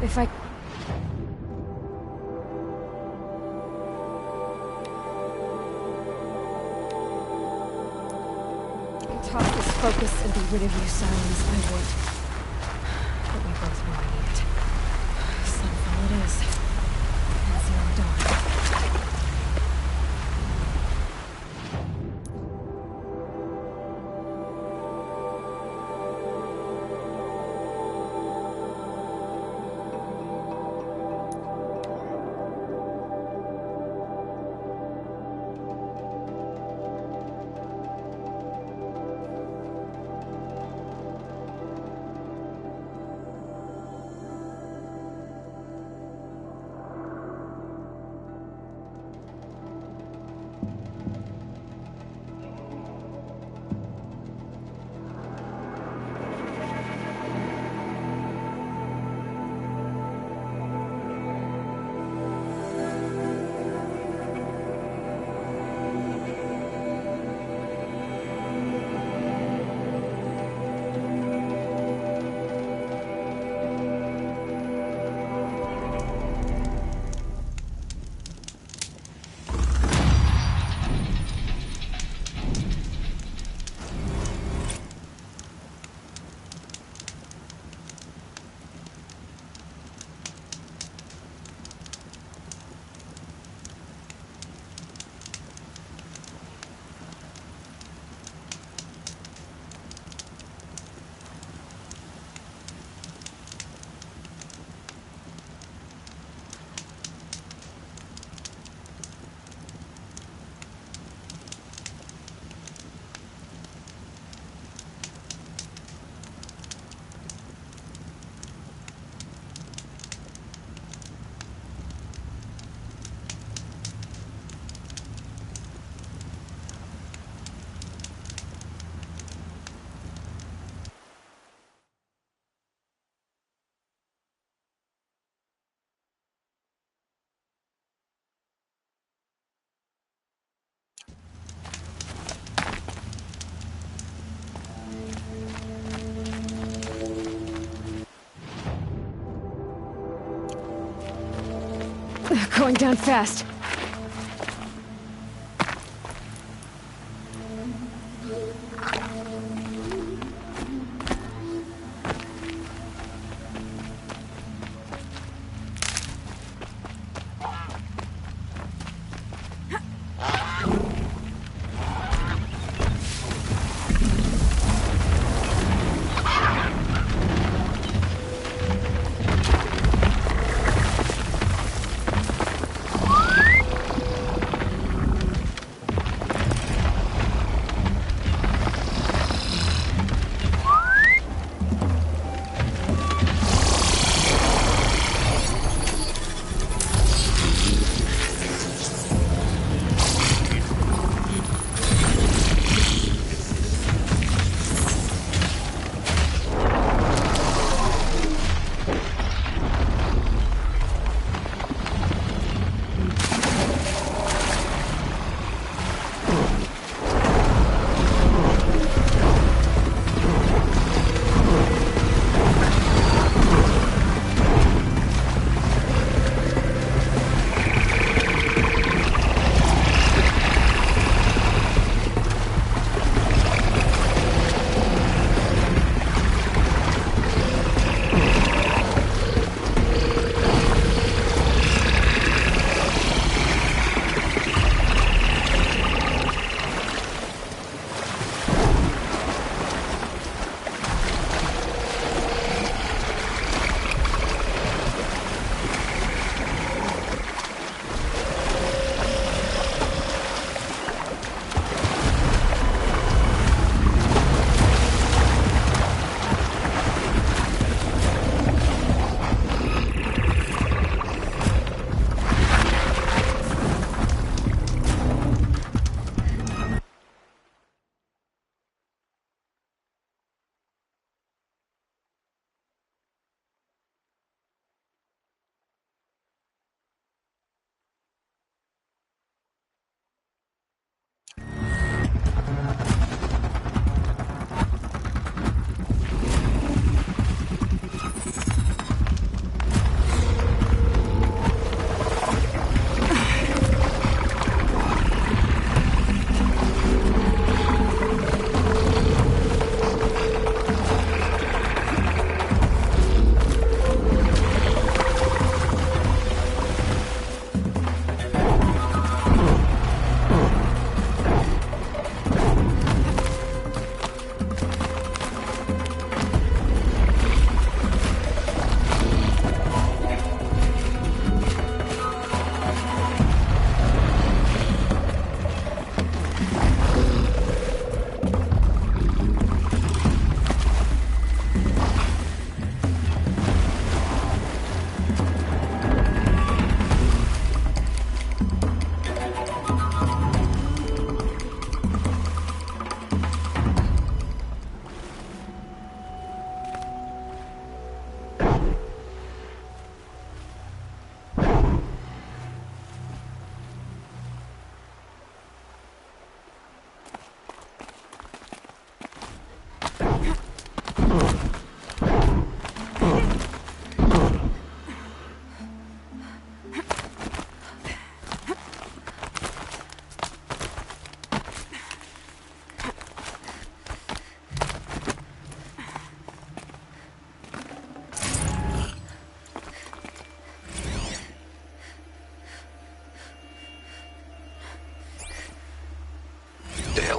If I... toss this focus and be rid of you, Silence, I would. But we both know I need it. Sunfall it is. And Zero Dawn. Going down fast.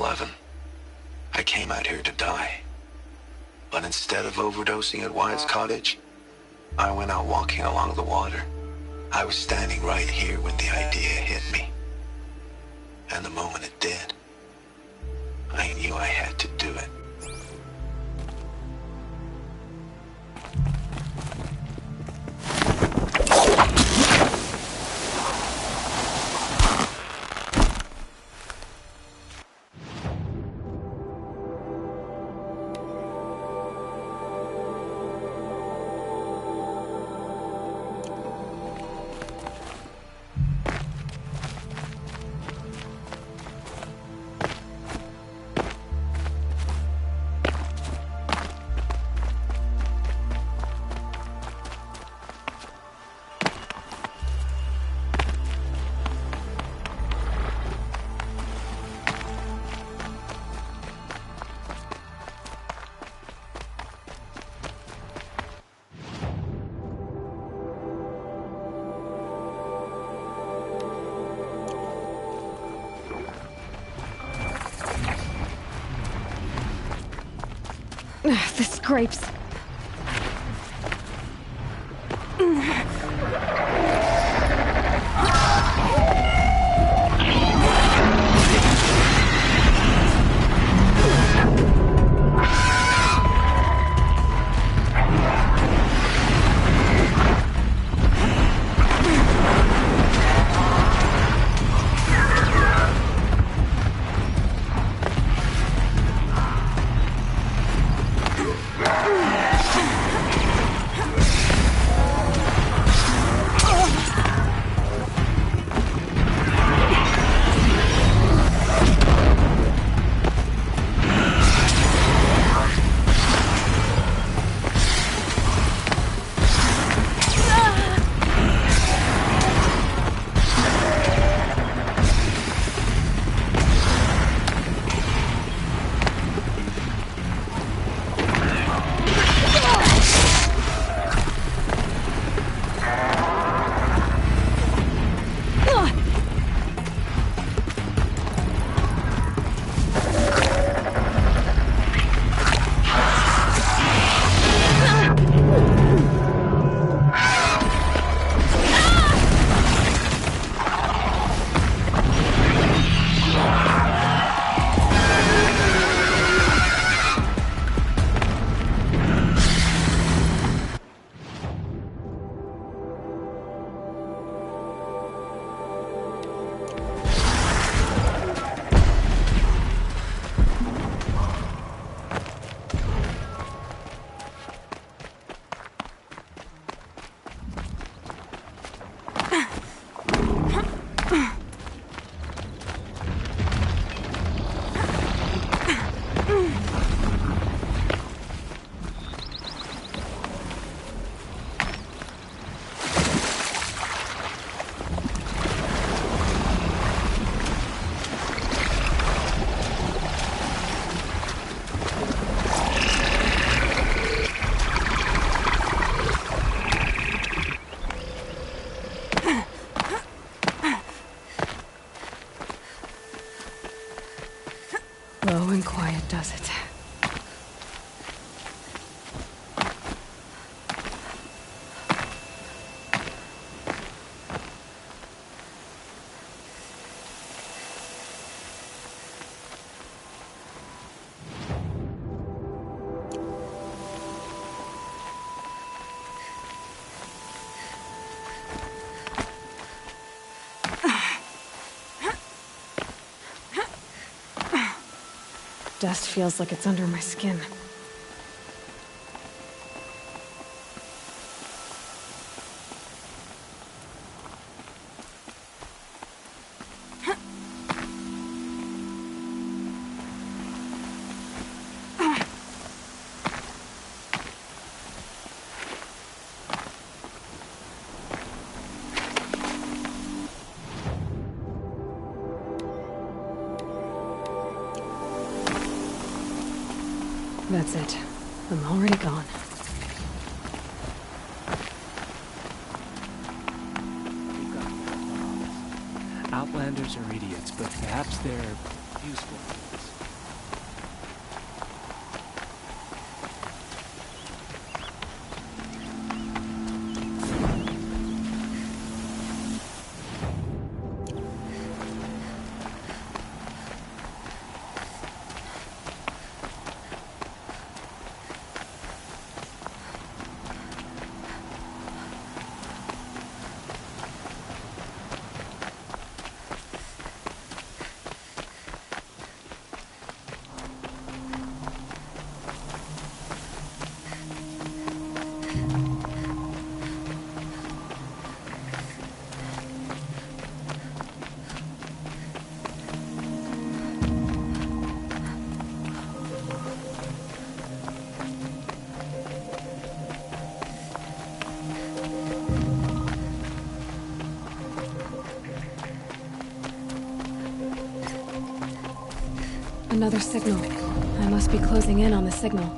9/11. I came out here to die. But instead of overdosing at Wyatt's cottage, I went out walking along the water. I was standing right here when the idea hit me. And the moment it did, I knew I had to do it. The scrapes. Low and quiet does it. Dust feels like it's under my skin. That's it. I'm already gone. Outlanders are idiots, but perhaps they're useful. Another signal. I must be closing in on the signal.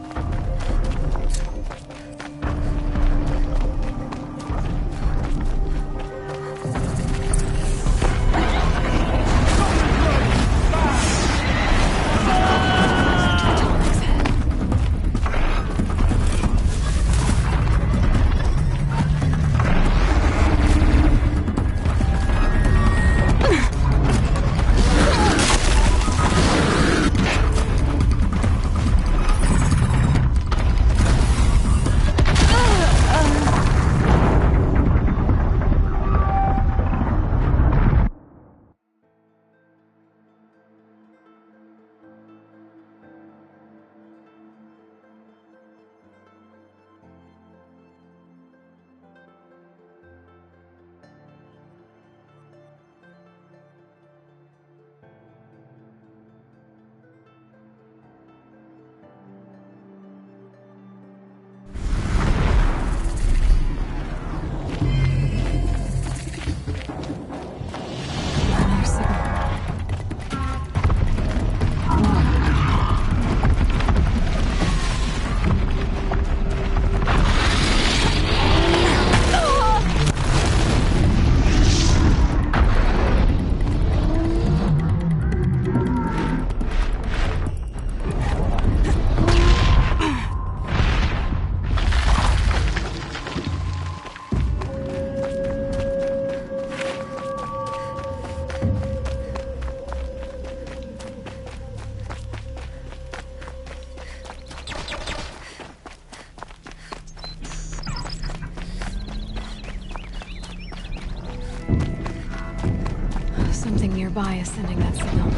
Something nearby is sending that signal.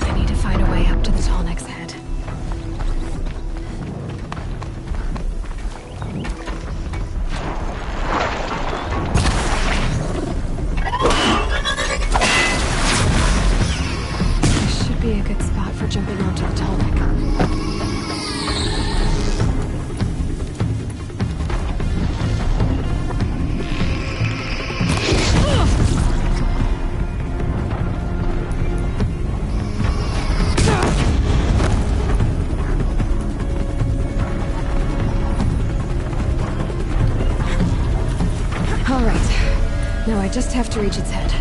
I need to find a way up to the Tallneck's head. Be a good spot for jumping onto the Tallneck. All right. Now I just have to reach its head.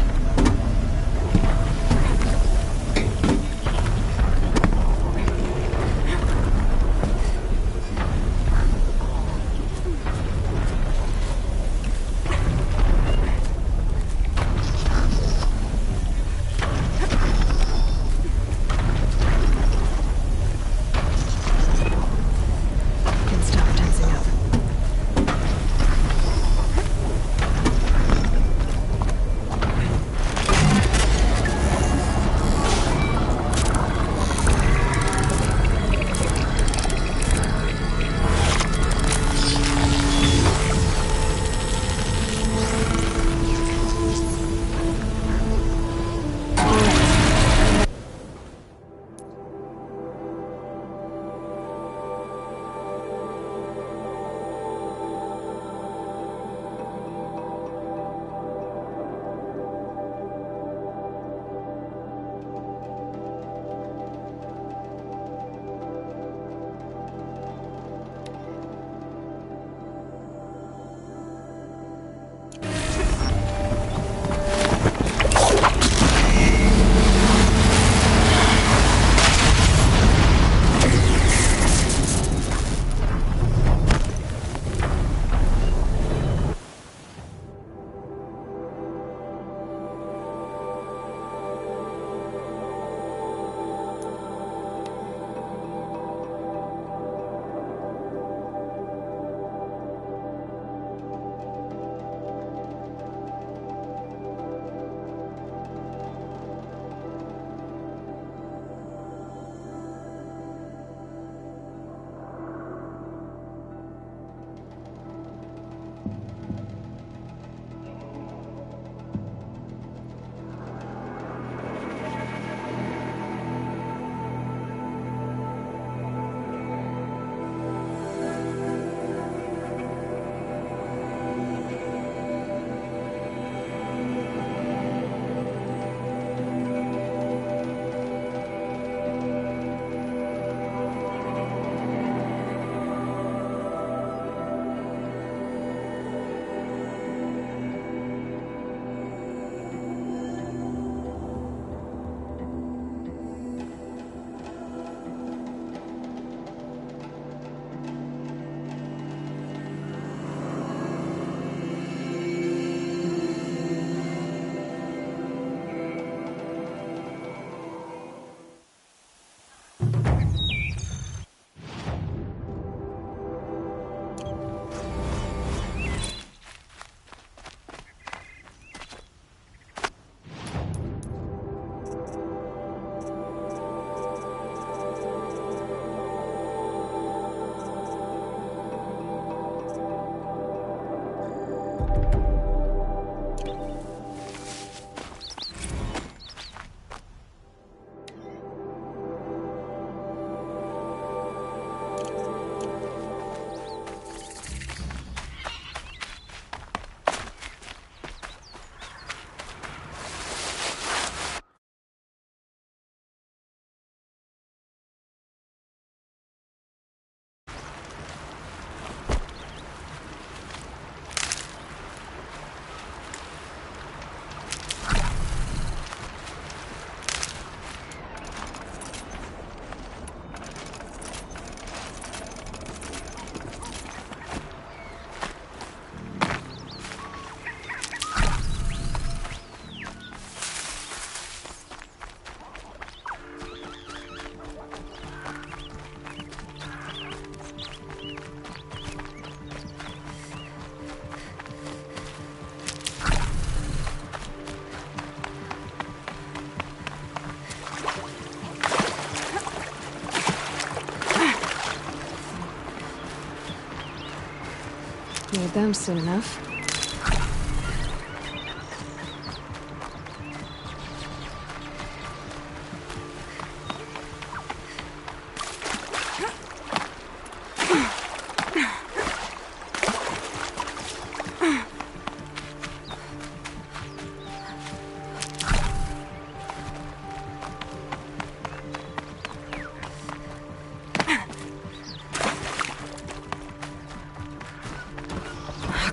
Need them soon enough.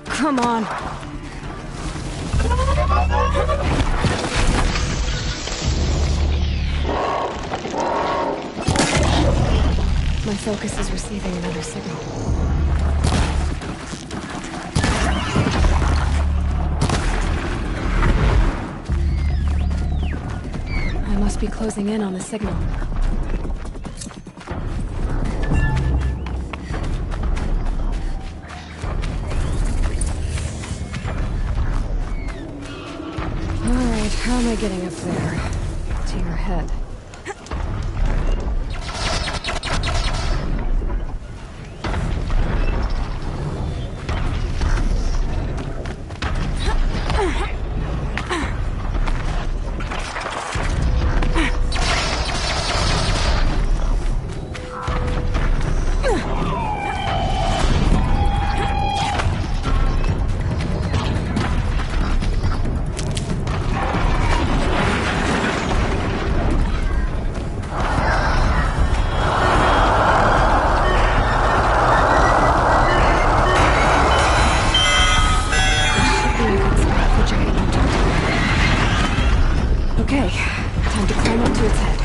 Come on. My focus is receiving another signal. I must be closing in on the signal. How am I getting up there? To your head. Okay, time to climb up to its head.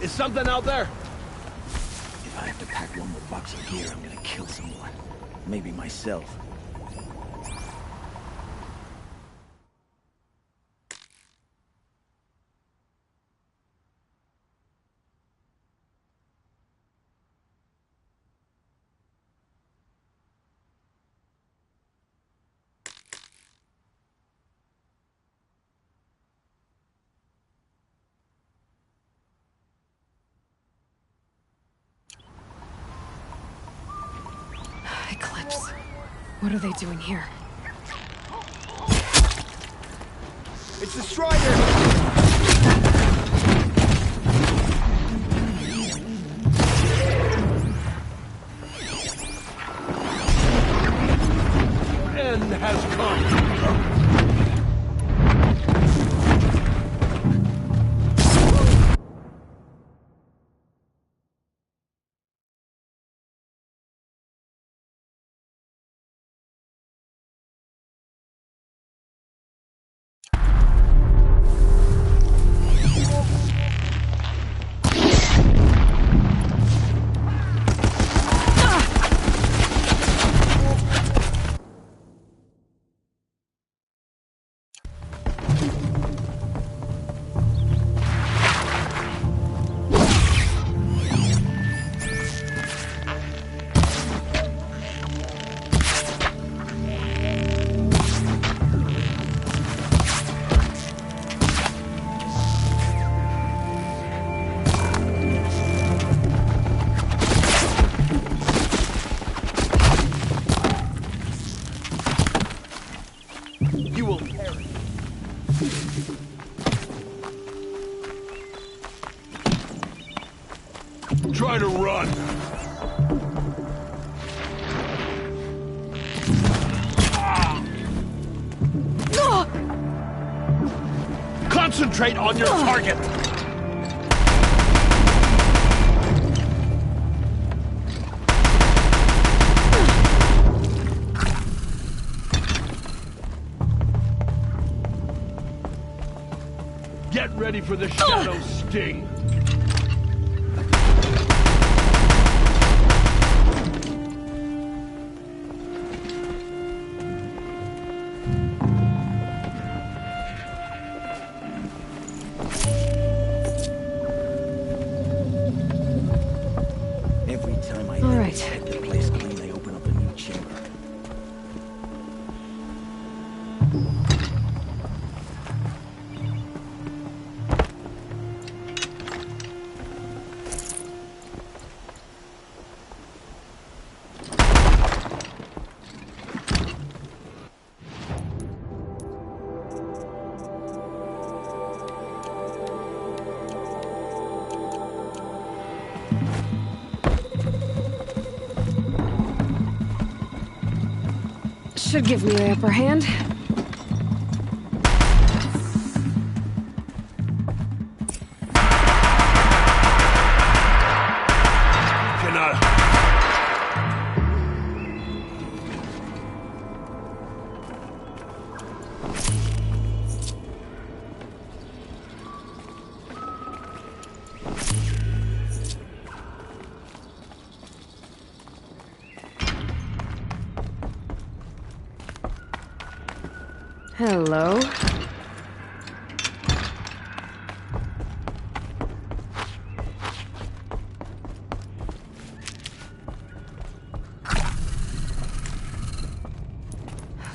Is something out there? If I have to pack one more box of gear, I'm gonna kill someone. Maybe myself. Eclipse. What are they doing here? It's the Strider! End has come. You will perish. Try to run. Concentrate on your target. Get ready for the shadow sting. Every time I get the place clean, they open up a new chamber. Should give me the upper hand. Hello.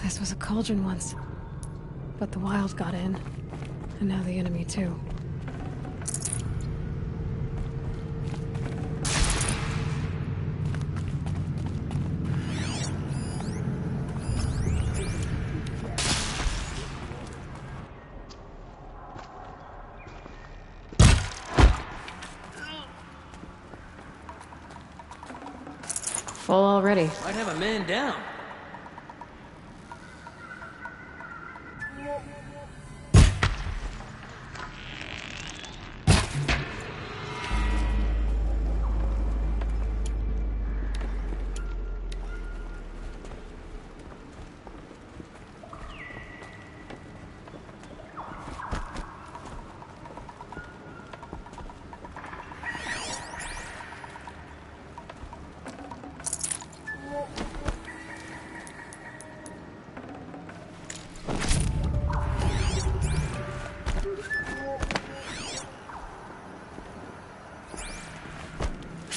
This was a cauldron once, but the wild got in, and now the enemy too. Full already. Might have a man down.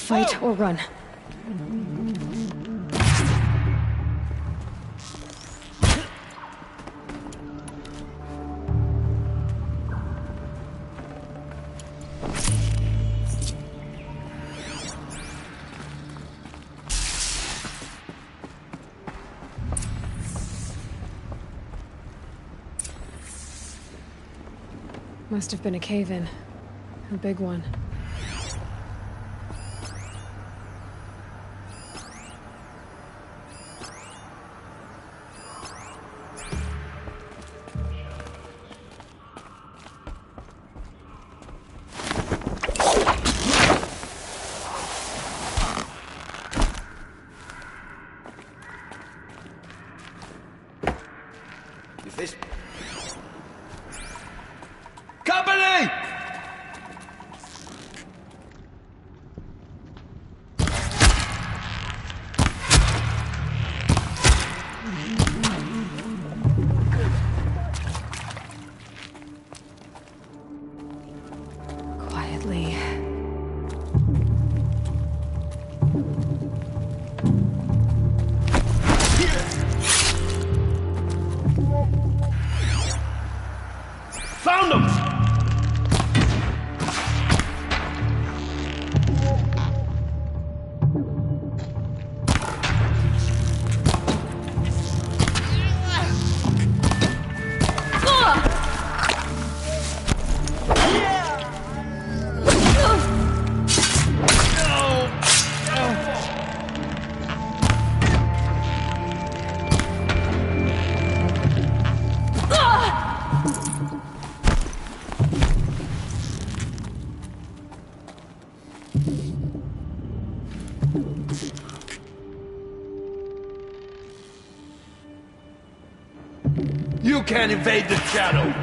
fight or run. Must have been a cave-in. A big one. Is this... Company! Quietly. Found them! You can't invade the shadow!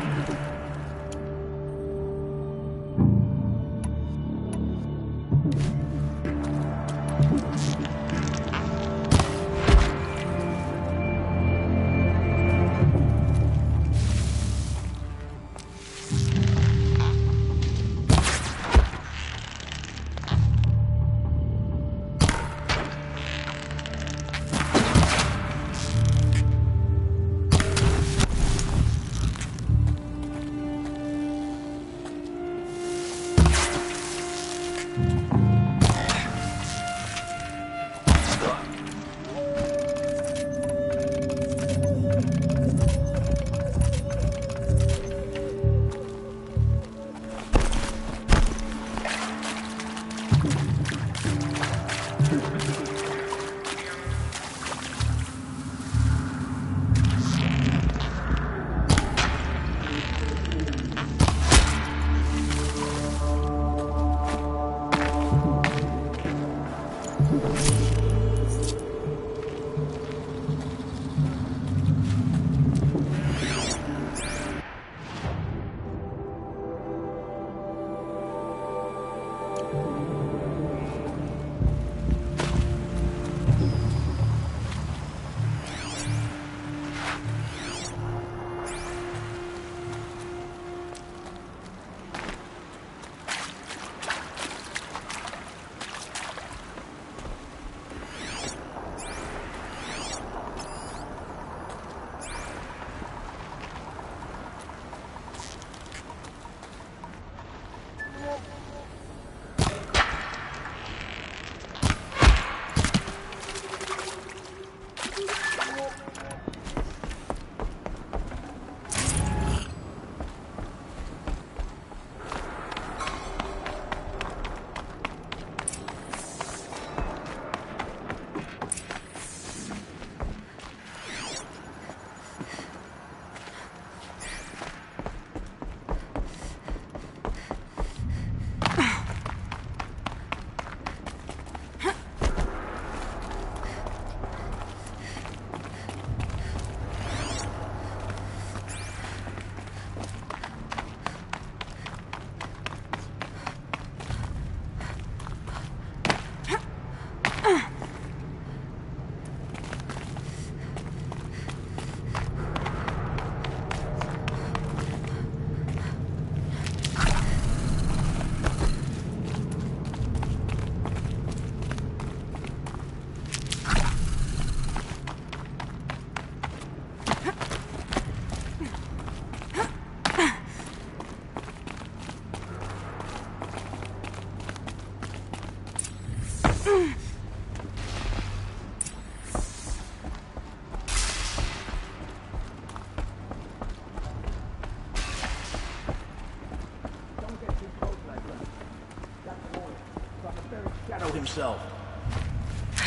himself.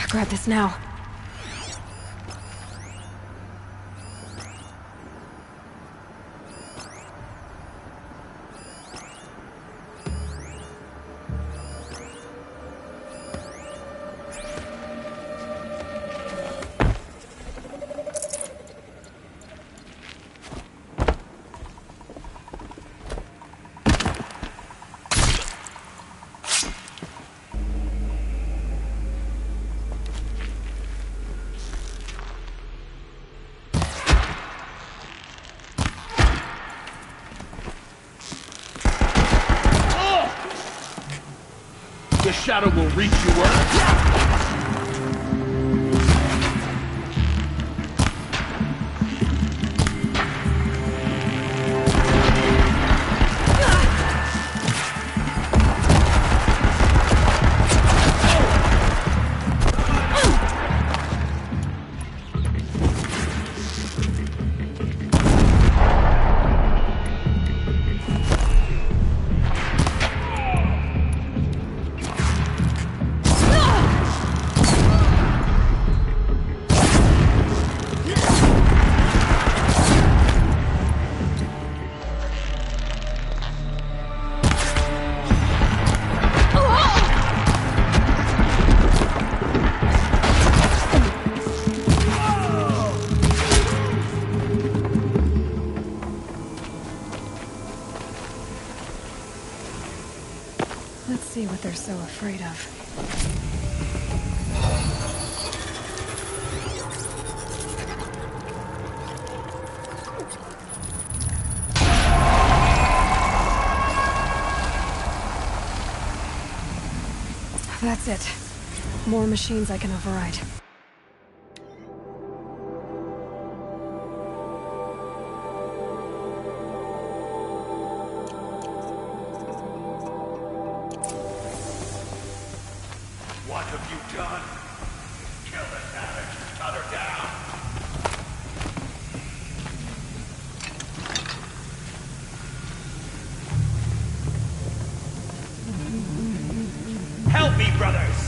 Grab this now. The shadow will reach you, Earth. Let's see what they're so afraid of. That's it. More machines I can override. What have you done? Kill the savage. Cut her down. Help me, brothers!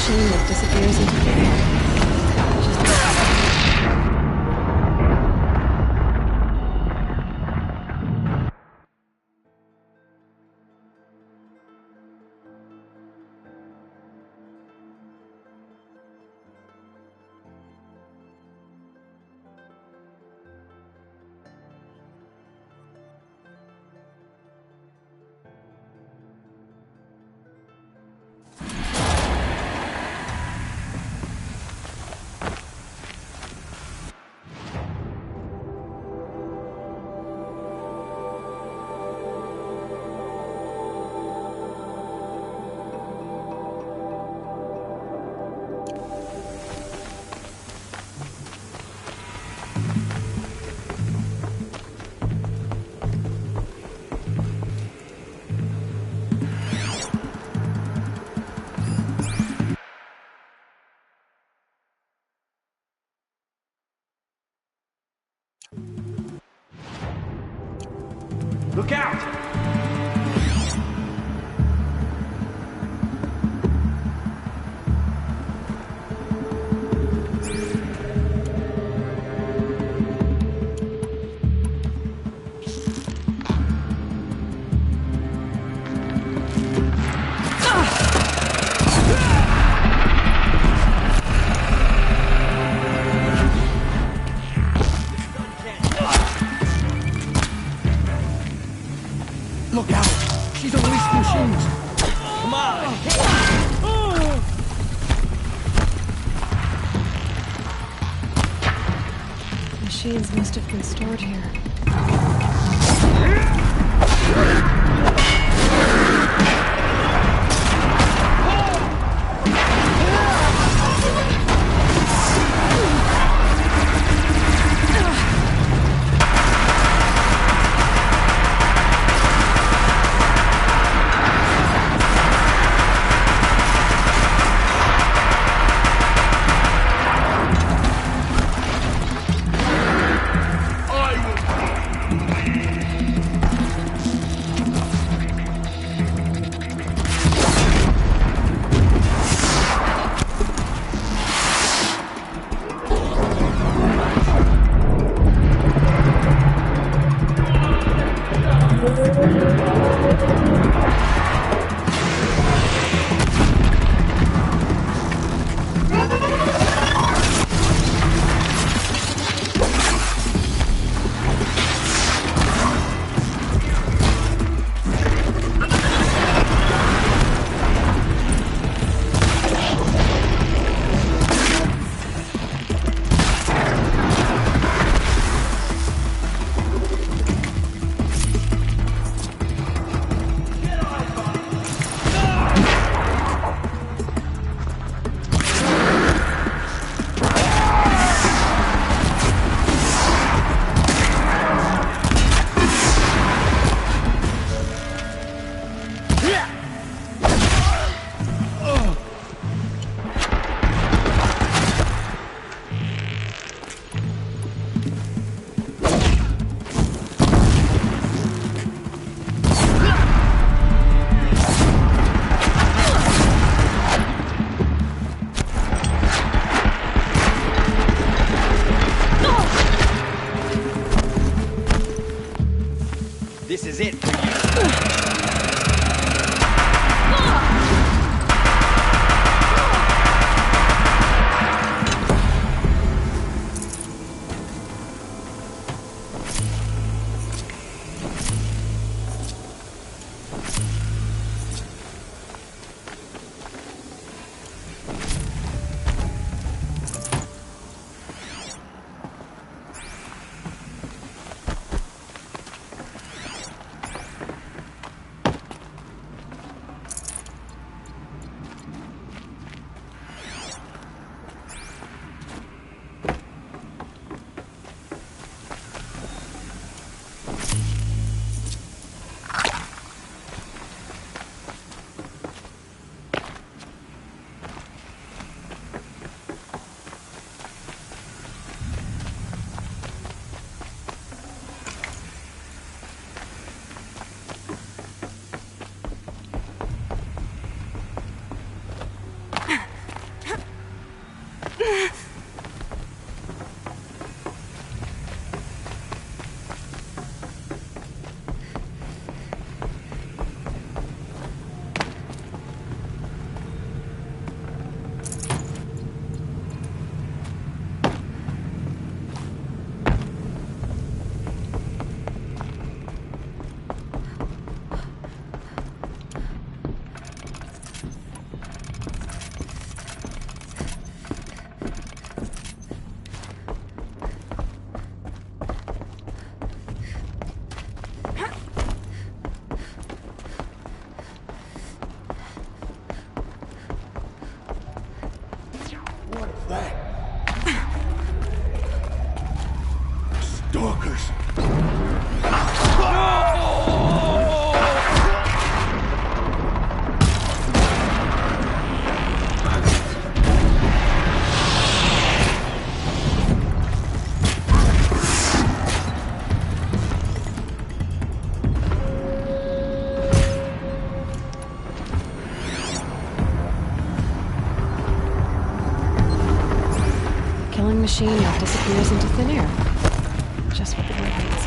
machine that disappears into the air. Look out! Look out! She's unleashed machines! Come on! Machines must have been stored here. that? Stalkers. Killing machine that disappears into thin air. Just what the word means.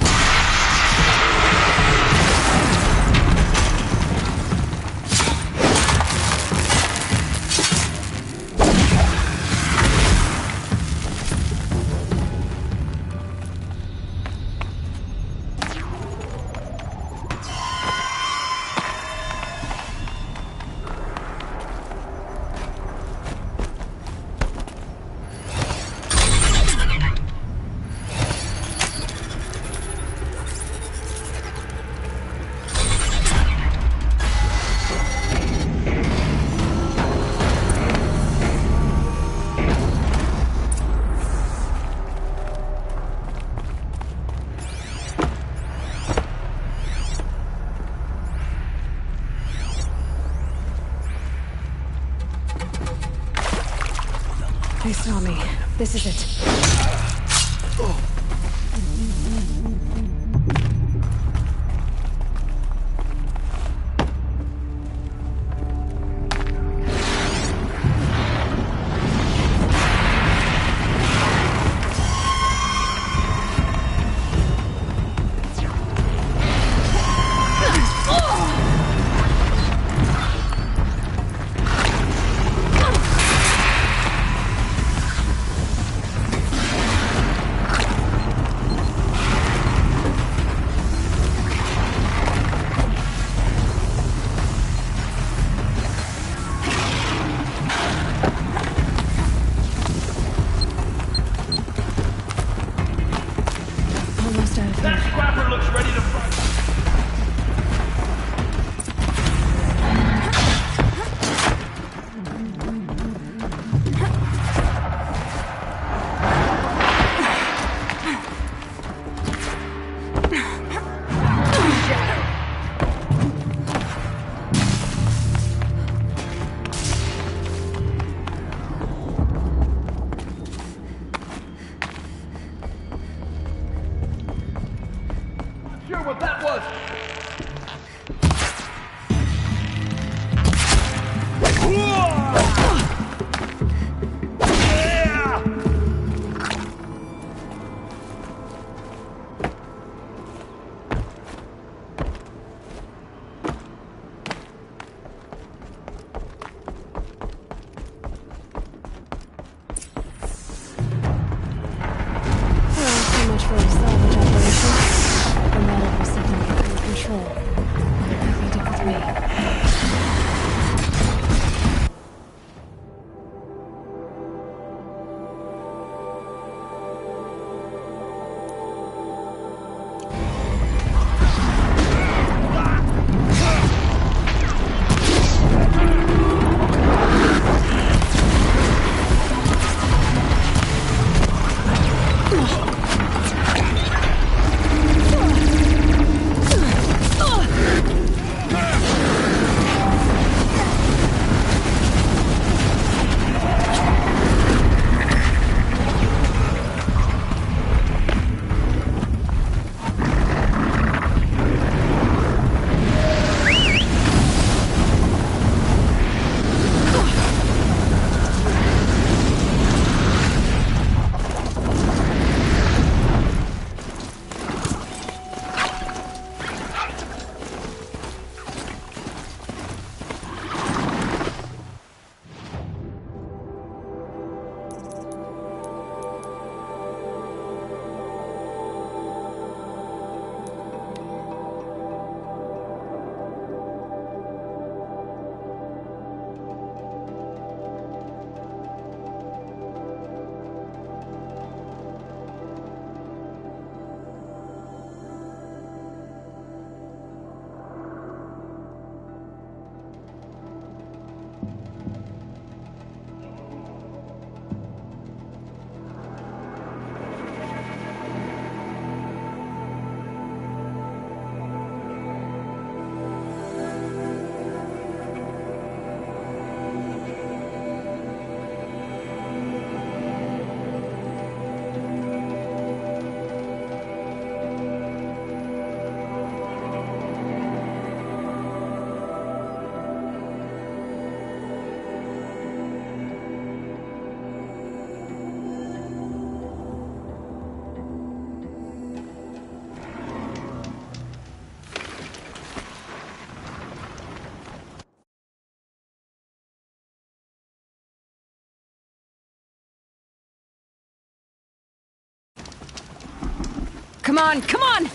They saw me. This is it. Come on, come on!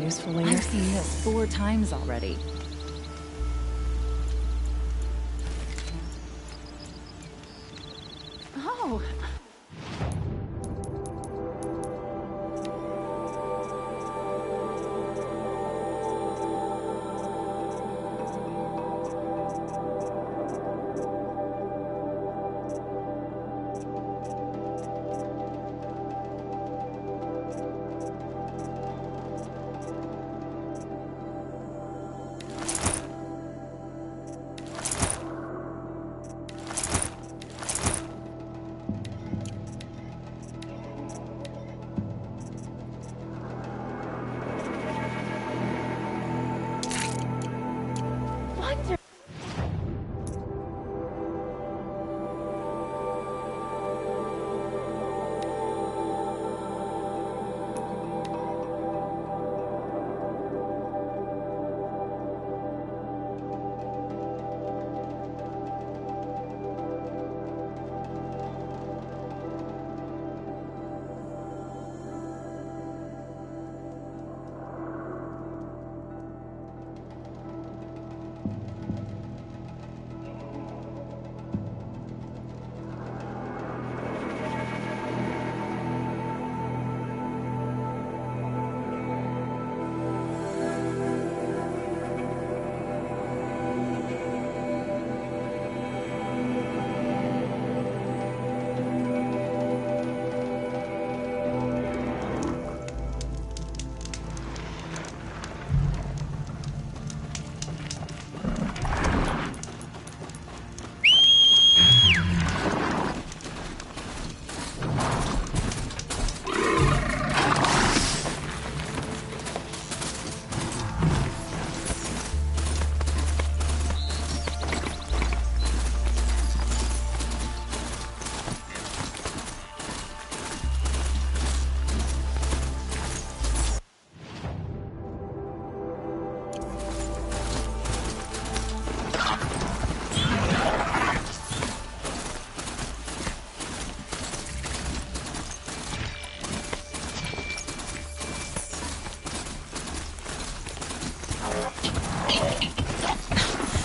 Useful later. I've seen this 4 times already. Oh.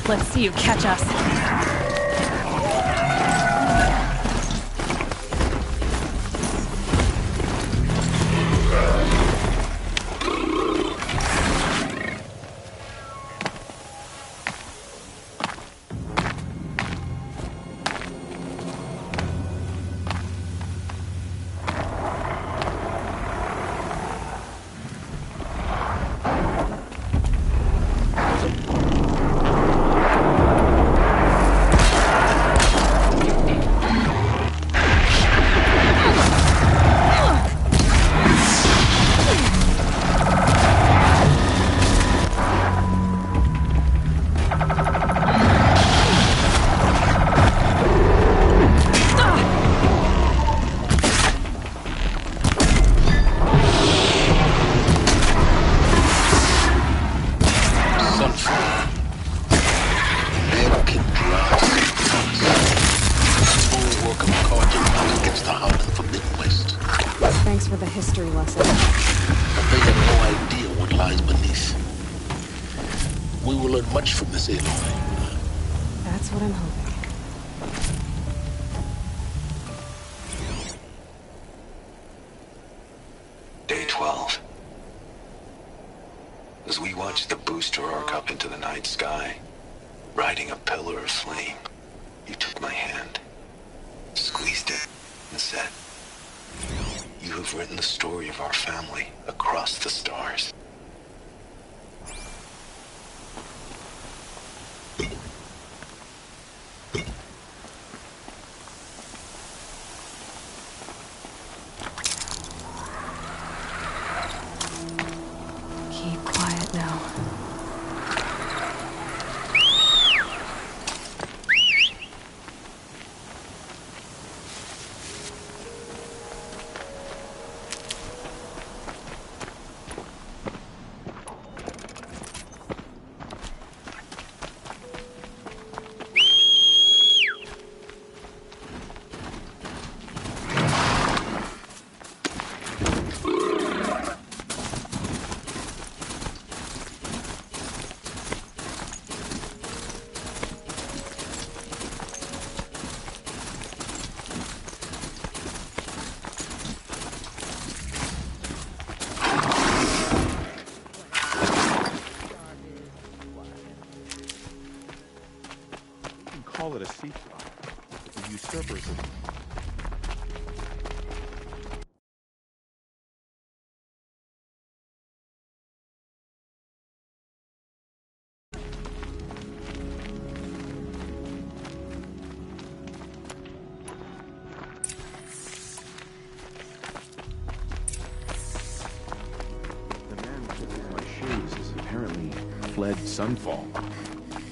Let's see you catch us. Thanks for the history lesson. They have no idea what lies beneath. We will learn much from this Aloy. That's what I'm hoping. Day 12. As we watched the booster arc up into the night sky, riding a pillar of flame, you took my hand, squeezed it, and said, "You have written the story of our family across the stars." Keep quiet now. Call it a sea flock. The usurpers of... The man who took my shoes has apparently fled Sunfall.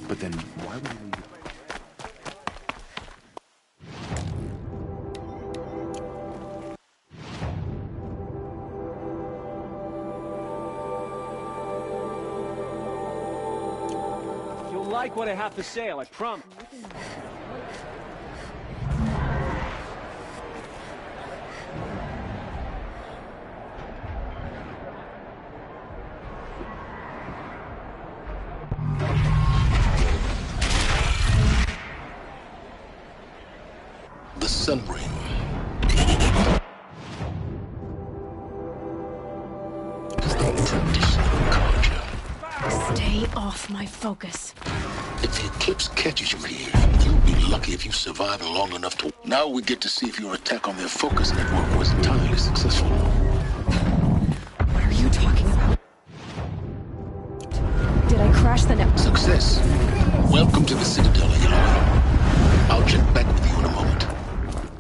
But then why would he leave? You'll like what I have to say, I promise. The Sun Ring. Is the tradition of Karja. Stay off my focus. If the eclipse catches you here, you'll be lucky if you survive long enough to... Now we get to see if your attack on their focus network was entirely successful. What are you talking about? Did I crash the network? Success. Welcome to the Citadel, Aloy. I'll check back with you in a moment.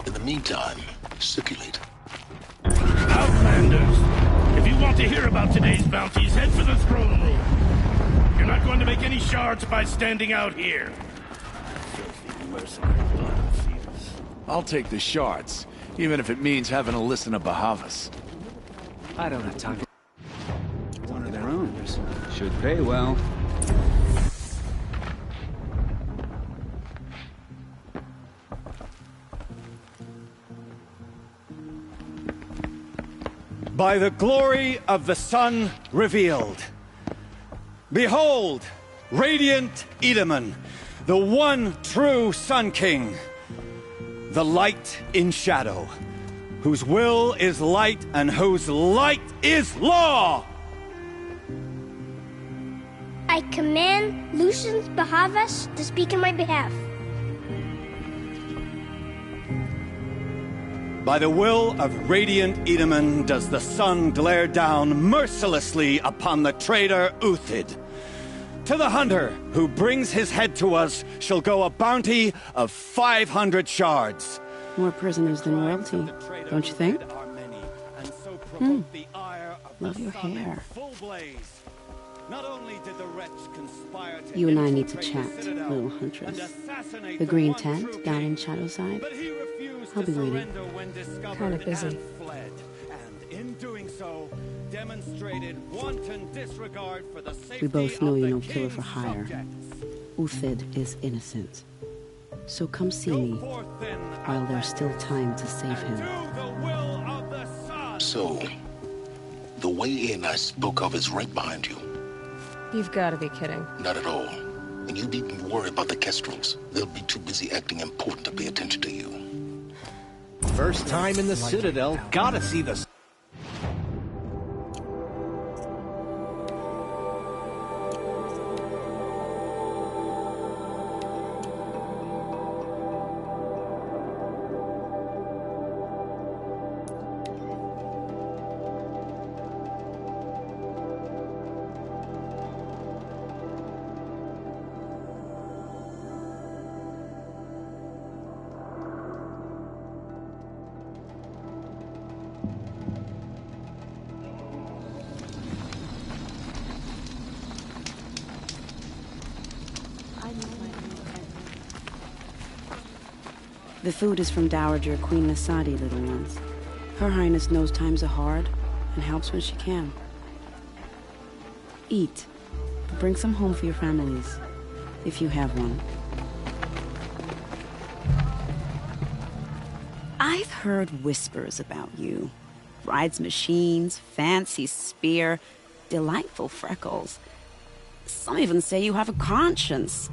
In the meantime, circulate. Outlanders! If you want to hear about today's bounties, head for the throne room. You're not going to make any shards by standing out here. I'll take the shards, even if it means having to listen to Bahavas. I don't have time. One of their own. Should pay well. By the glory of the sun revealed, Behold, radiant Edaman, the one true Sun King, the light in shadow, whose will is light and whose light is law! I command Lucius Bahavas to speak in my behalf. By the will of radiant Edaman does the sun glare down mercilessly upon the traitor Uthid. To the hunter who brings his head to us shall go a bounty of 500 shards. More prisoners than royalty, don't you think? Love your hair. You and I need to chat, little huntress. The green tent down in Shadowside. I'll be waiting. Kind of busy. We both know you're no killer for hire. Uthid is innocent. So come see me while there's still time to save him. So, the way in I spoke of is right behind you. You've got to be kidding. Not at all. And you needn't worry about the Kestrels. They'll be too busy acting important to pay attention to you. First time in the Citadel, gotta see the... The food is from Dowager Queen Nasadi, little ones. Her Highness knows times are hard and helps when she can. Eat. Bring some home for your families, if you have one. I've heard whispers about you. Rides machines, fancy spear, delightful freckles. Some even say you have a conscience.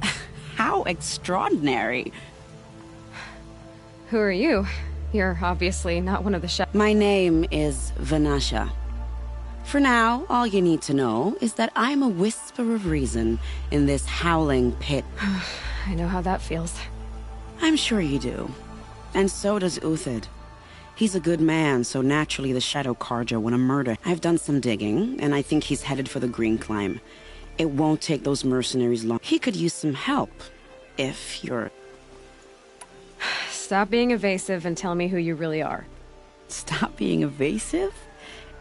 How extraordinary. Who are you? You're obviously not one of the My name is Vanasha. For now, all you need to know is that I'm a whisper of reason in this howling pit. I know how that feels. I'm sure you do. And so does Uthid. He's a good man, so naturally the Shadow Carja want to murder. I've done some digging, and I think he's headed for the Green Climb. It won't take those mercenaries long. He could use some help, if you're... Stop being evasive and tell me who you really are. Stop being evasive?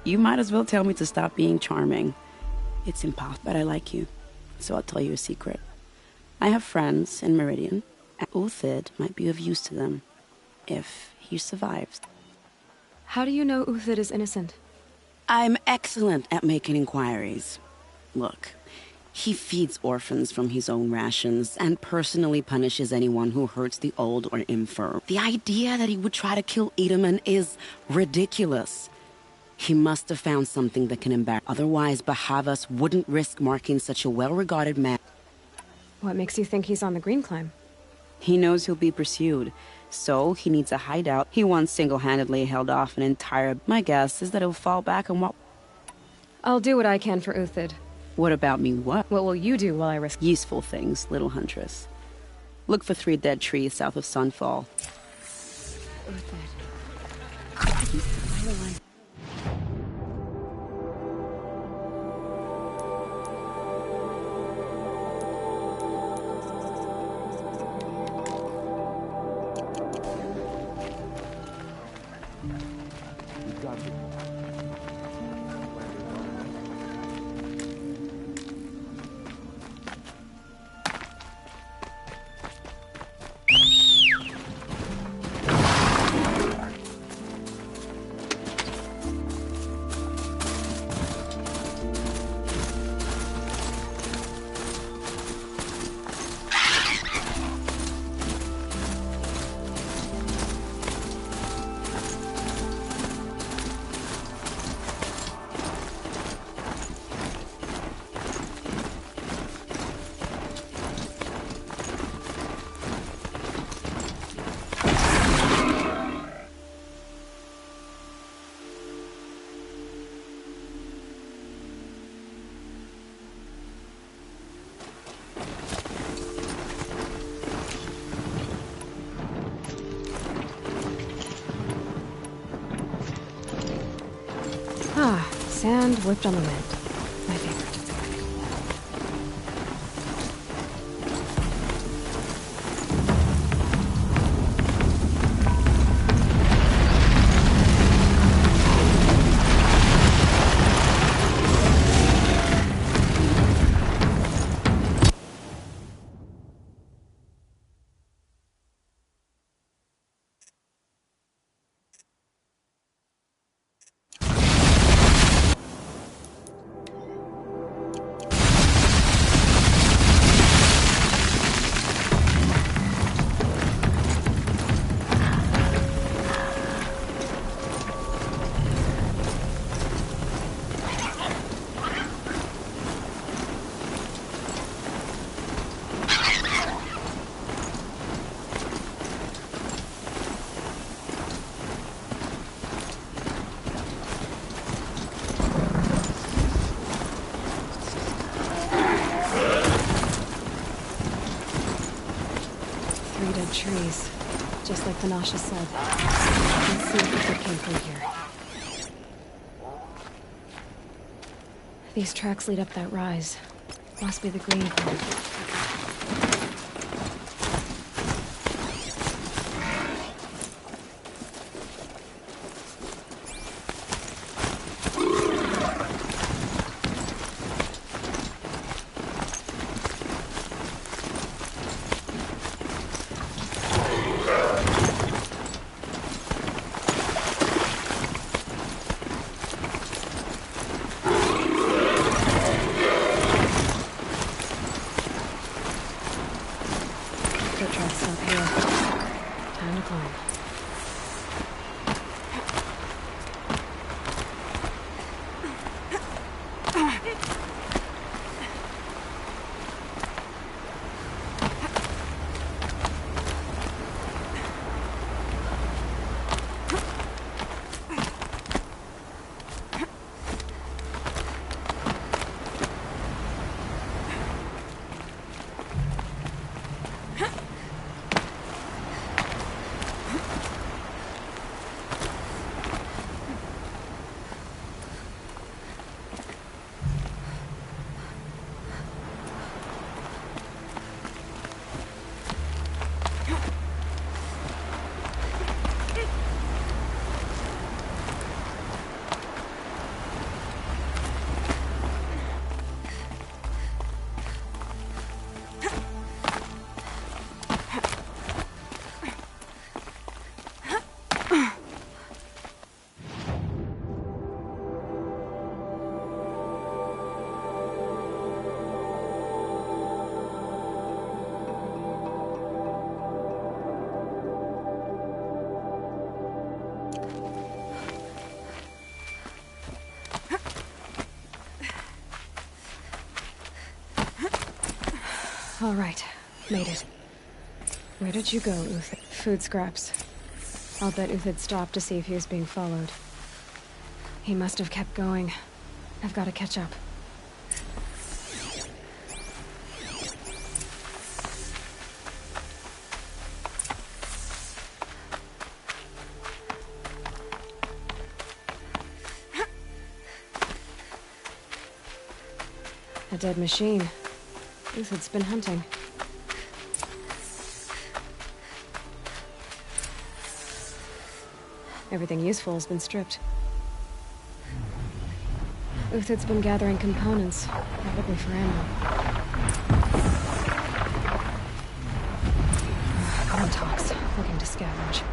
You might as well tell me to stop being charming. It's impossible, but I like you, so I'll tell you a secret. I have friends in Meridian, and Uthid might be of use to them, if he survives. How do you know Uthid is innocent? I'm excellent at making inquiries. Look, he feeds orphans from his own rations and personally punishes anyone who hurts the old or infirm. The idea that he would try to kill Edaman is ridiculous. He must have found something that can embarrass. Otherwise, Bahavas wouldn't risk marking such a well-regarded man. What makes you think he's on the Green Climb? He knows he'll be pursued, so he needs a hideout. He once single-handedly held off an entire... My guess is that he'll fall back on what... I'll do what I can for Uthid. What about me, what? What will you do while I risk... Useful things, little huntress. Look for 3 dead trees south of Sunfall. Uthid. and whipped on the wind. My favorite. Trees, just like Vanasha said. Let's see if it came through here. These tracks lead up that rise. Must be the green farm. All right, made it. Where did you go, Uthid? Food scraps. I'll bet Uthid stopped to see if he was being followed. He must have kept going. I've got to catch up. A dead machine. Uthid's been hunting. Everything useful has been stripped. Uthid's been gathering components, probably for ammo. Contox, looking to scavenge.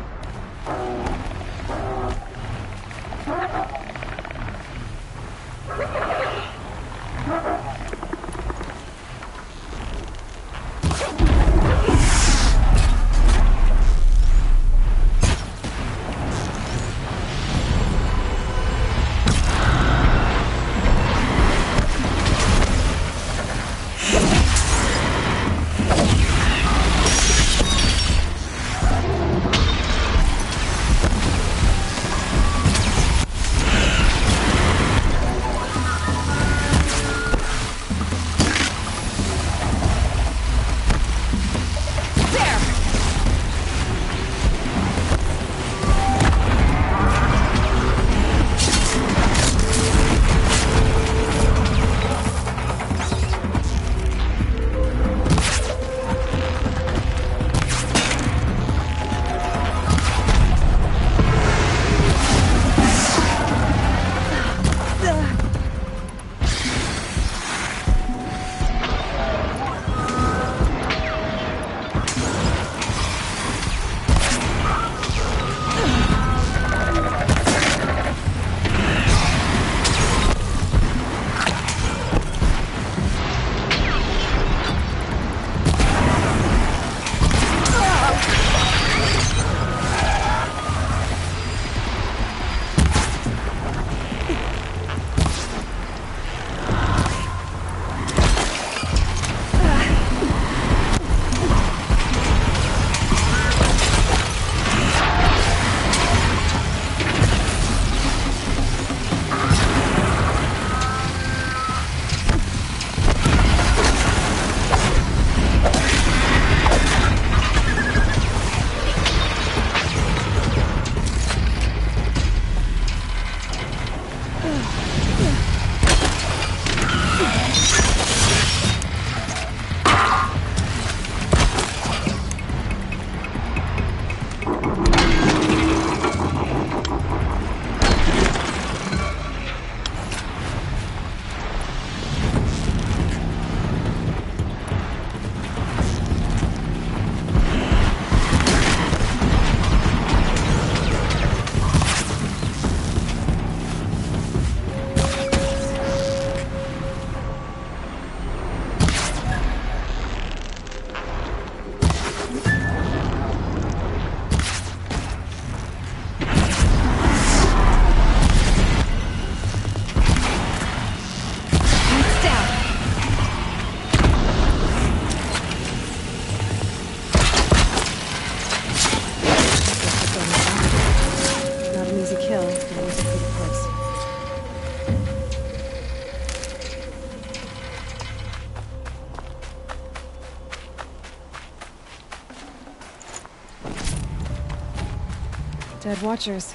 Dead Watchers.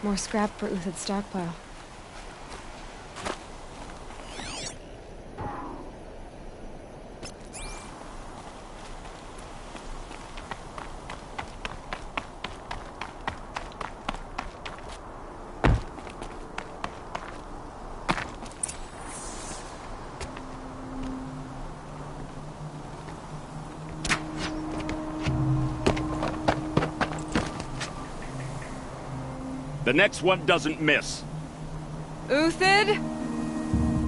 More scrap for Uthid's stockpile. The next one doesn't miss. Uthid?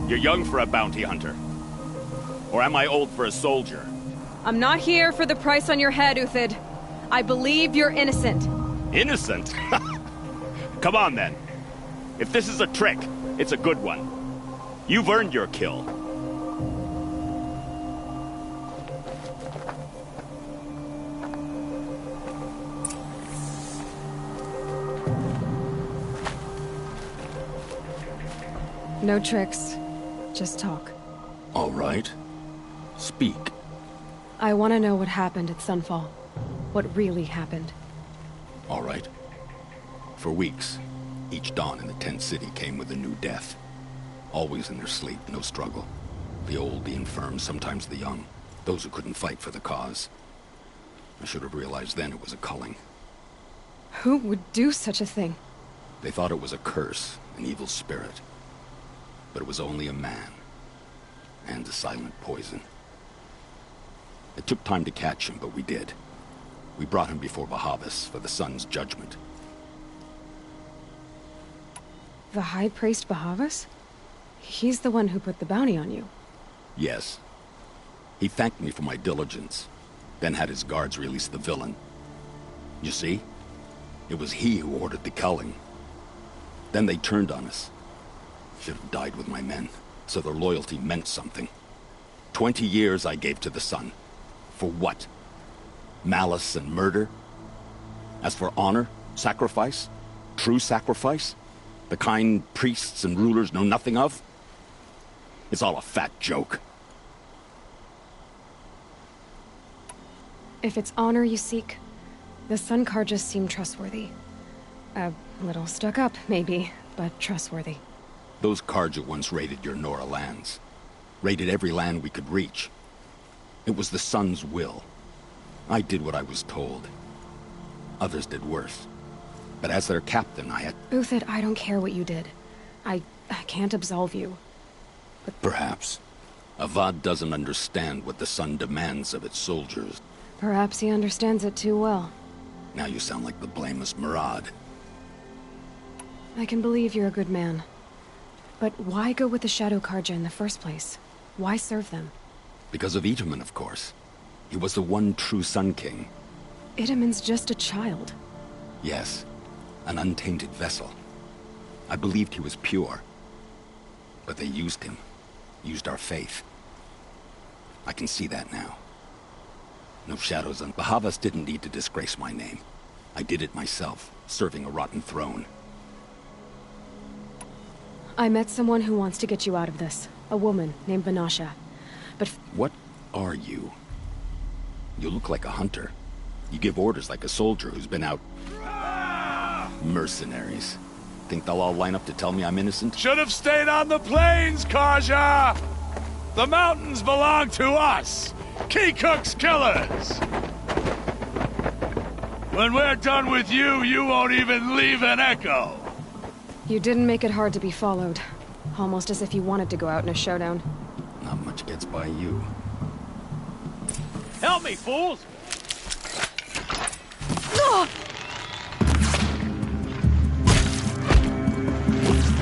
You're young for a bounty hunter. Or am I old for a soldier? I'm not here for the price on your head, Uthid. I believe you're innocent. Innocent? Come on, then. If this is a trick, it's a good one. You've earned your kill. No tricks. Just talk. All right. Speak. I want to know what happened at Sunfall. What really happened. All right. For weeks, each dawn in the tent city came with a new death. Always in their sleep, no struggle. The old, the infirm, sometimes the young. Those who couldn't fight for the cause. I should have realized then it was a culling. Who would do such a thing? They thought it was a curse, an evil spirit. But it was only a man. And a silent poison. It took time to catch him, but we did. We brought him before Bahavas for the sun's judgment. The High Priest Bahavas? He's the one who put the bounty on you. Yes. He thanked me for my diligence, then had his guards release the villain. You see? It was he who ordered the culling. Then they turned on us. Should have died with my men, so their loyalty meant something. 20 years I gave to the sun. For what? Malice and murder? As for honor, sacrifice, true sacrifice, the kind priests and rulers know nothing of? It's all a fat joke. If it's honor you seek, the Sun Karjas seem trustworthy. A little stuck up, maybe, but trustworthy. Those Karja once raided your Nora lands. Raided every land we could reach. It was the Sun's will. I did what I was told. Others did worse. But as their captain, I had... Uthid, I don't care what you did. I can't absolve you. But perhaps. Avad doesn't understand what the Sun demands of its soldiers. Perhaps he understands it too well. Now you sound like the blameless Murad. I can believe you're a good man. But why go with the Shadow Karja in the first place? Why serve them? Because of Itaman, of course. He was the one true Sun King. Itaman's just a child. Yes, an untainted vessel. I believed he was pure. But they used him. Used our faith. I can see that now. No shadows on... Bahavas didn't need to disgrace my name. I did it myself, serving a rotten throne. I met someone who wants to get you out of this. A woman named Banasha. But... What are you? You look like a hunter. You give orders like a soldier who's been out... Mercenaries. Think they'll all line up to tell me I'm innocent? Should have stayed on the plains, Karja! The mountains belong to us! Keycook's killers! When we're done with you, you won't even leave an echo! You didn't make it hard to be followed. Almost as if you wanted to go out in a showdown. Not much gets by you. Help me, fools! Ah!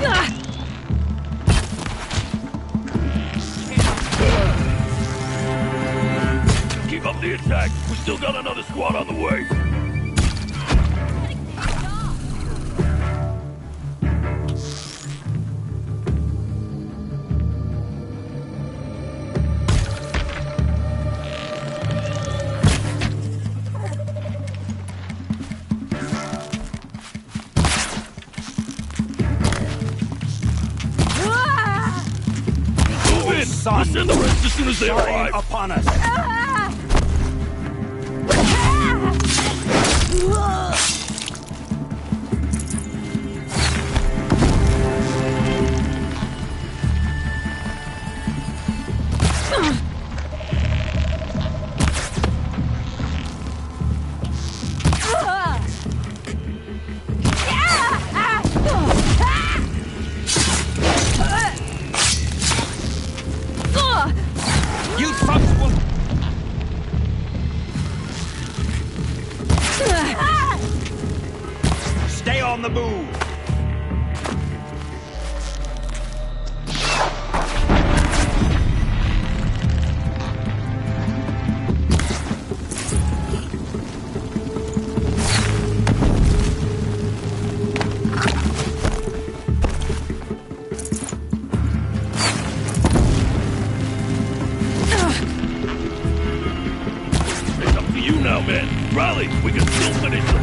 Ah! Keep up the attack. We still got another squad on the way. We'll send the rest as soon as they arrive. Upon us. You sons will... Stay on the move! It's up to you now, man. Raleigh, we can still finish them.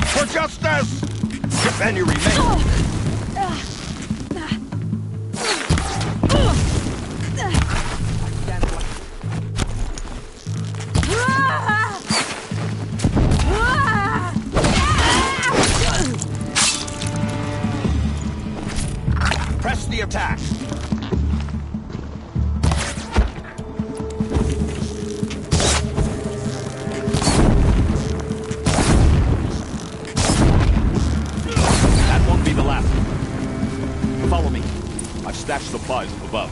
For justice! Defend your remains! Press the attack! That won't be the last. Follow me. I've stashed supplies up above.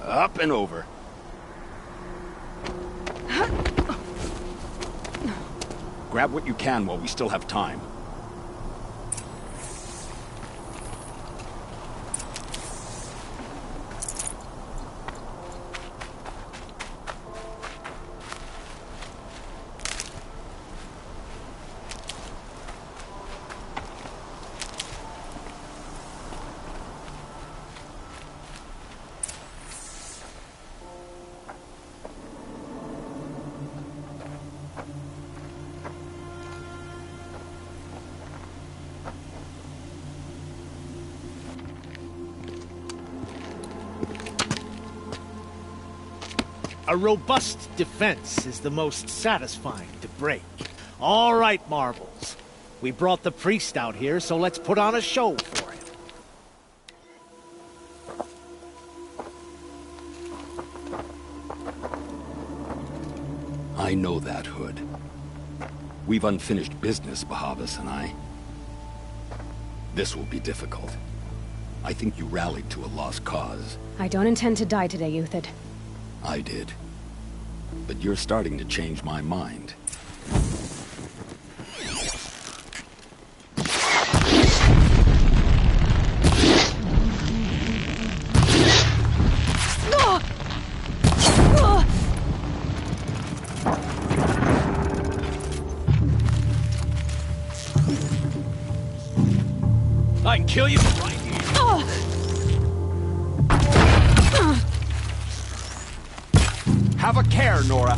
Up and over. Grab what you can while we still have time. A robust defense is the most satisfying to break. All right, Marvels. We brought the priest out here, so let's put on a show for him. I know that, Hood. We've unfinished business, Bahavas and I. This will be difficult. I think you rallied to a lost cause. I don't intend to die today, Uthid. I did. But you're starting to change my mind. I can kill you right here. Have a care, Nora.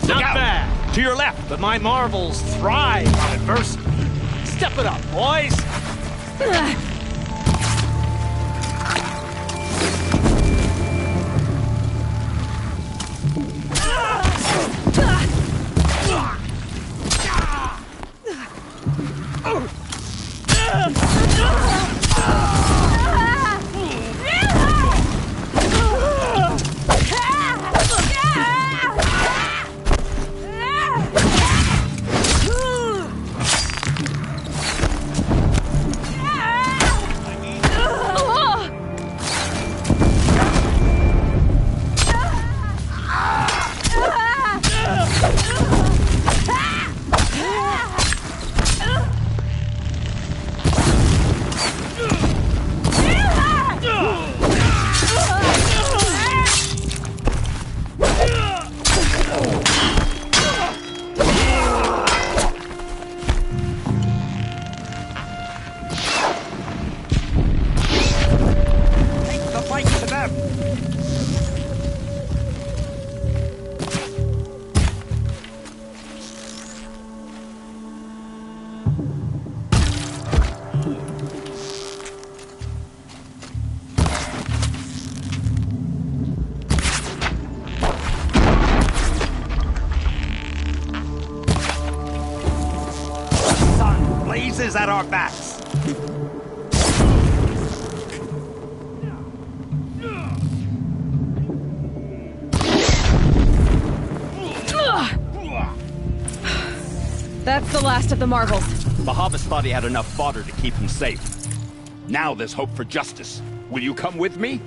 Not bad. To your left. But my Marvels thrive on adversity. Step it up, boys. breezes at our backs. That's the last of the marvels. Bahavas thought he had enough fodder to keep him safe. Now there's hope for justice. Will you come with me?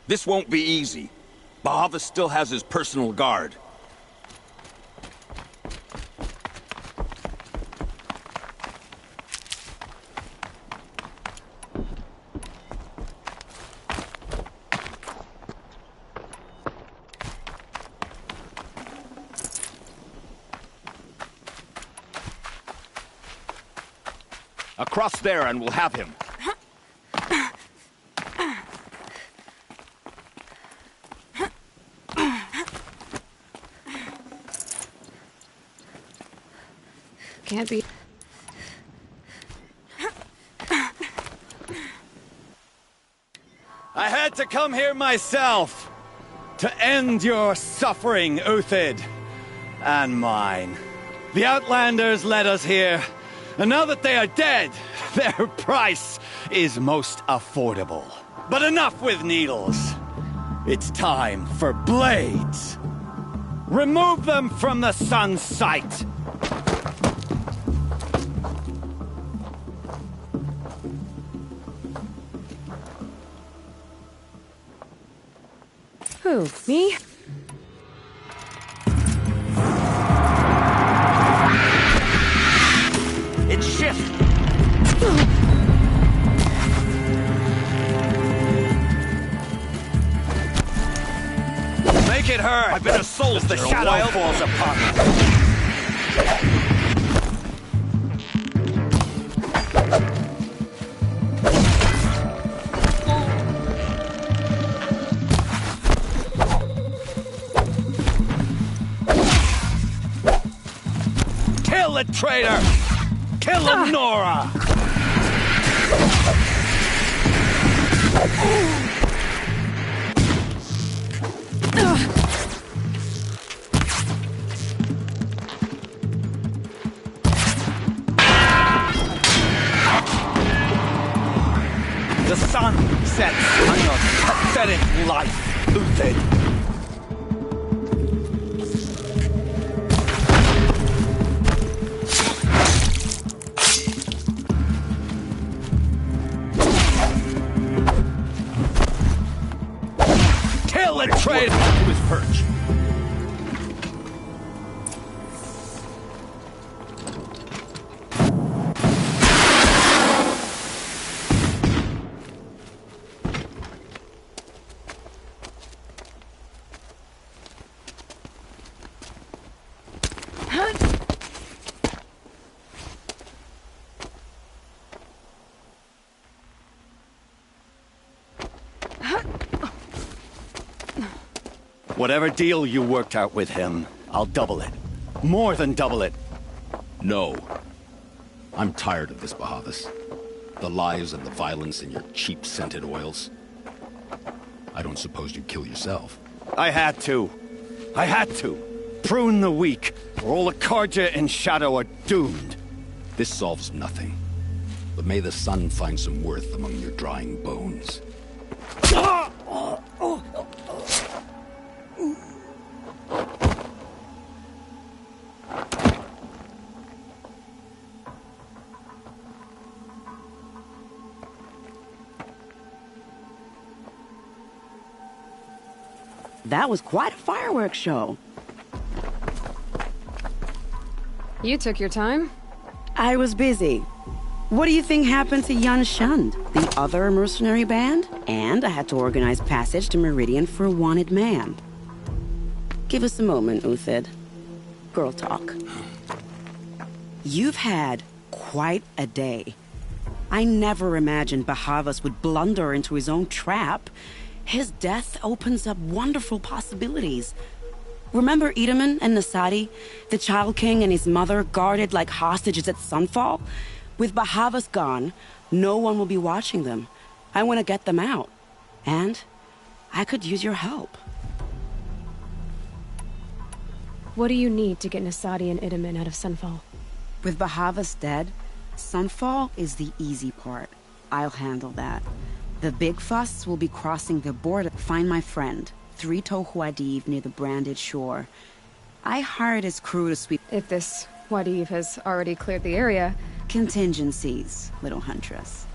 This won't be easy. Bahavas still has his personal guard. Across there and we'll have him. Can't be. I had to come here myself to end your suffering, Uthid, and mine. The Outlanders led us here, and now that they are dead, their price is most affordable. But enough with needles. It's time for blades. Remove them from the sun's sight. Who, me? It's shift. Make it hurt. I've been a soldier. As the shadow falls upon me. Kill the traitor! Kill him, Nora! The sun sets on your pathetic life, Uthid. Trade to his perch. Whatever deal you worked out with him, I'll double it. More than double it. No. I'm tired of this, Bahavas. The lies and the violence and your cheap scented oils. I don't suppose you'd kill yourself. I had to. I had to. Prune the weak, or all the Karja in Shadow are doomed. This solves nothing. But may the sun find some worth among your drying bones. That was quite a fireworks show. You took your time? I was busy. What do you think happened to Yan Shund, the other mercenary band? And I had to organize passage to Meridian for a wanted man. Give us a moment, Uthid. Girl talk. You've had quite a day. I never imagined Bahavas would blunder into his own trap. His death opens up wonderful possibilities. Remember Itaman and Nasadi, the Child King and his mother guarded like hostages at Sunfall? With Bahavas gone, no one will be watching them. I want to get them out. And I could use your help. What do you need to get Nasadi and Itaman out of Sunfall? With Bahavas dead, Sunfall is the easy part. I'll handle that. The big fuss will be crossing the border to find my friend, Three-Toe Huadiv, near the branded shore. I hired his crew to sweep... If this Huadiv has already cleared the area... Contingencies, little huntress.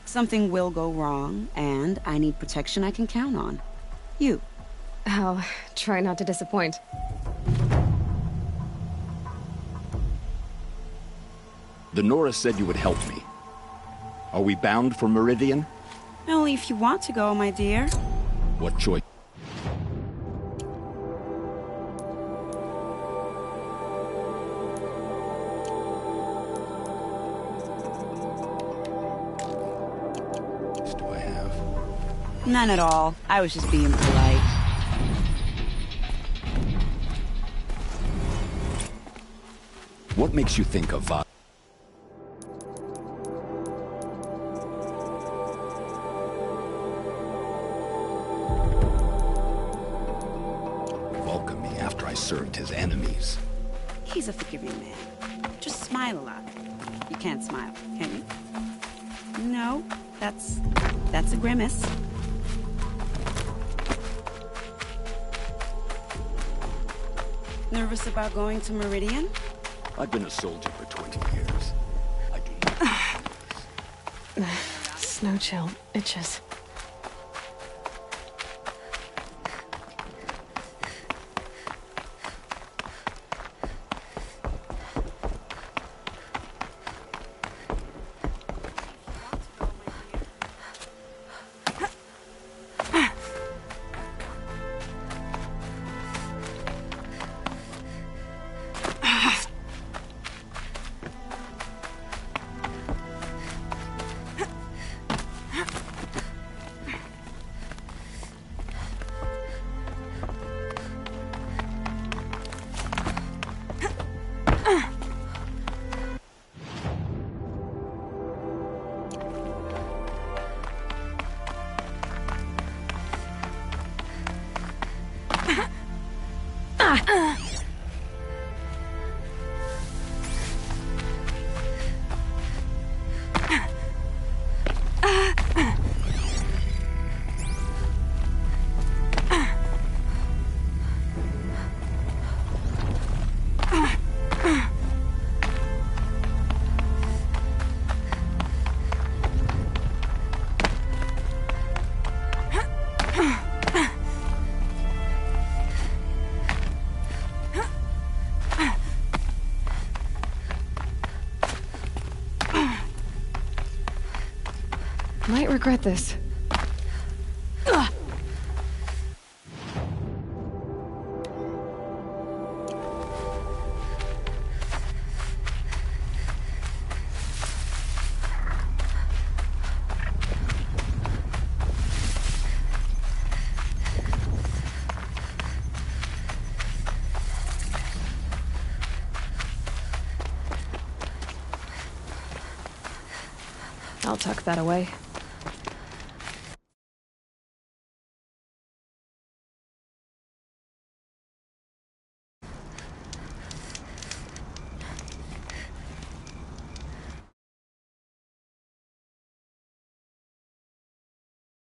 Something will go wrong, and I need protection I can count on. You. I'll try not to disappoint. The Nora said you would help me. Are we bound for Meridian? Only if you want to go, my dear. What choice? Do I have? None at all. I was just being polite. What makes you think of Va? Welcome me after I served his enemies. He's a forgiving man. Just smile a lot. You can't smile, can you? No, that's a grimace. Nervous about going to Meridian? I've been a soldier for 20 years. I do not... Snow chill itches. Might regret this. I'll tuck that away.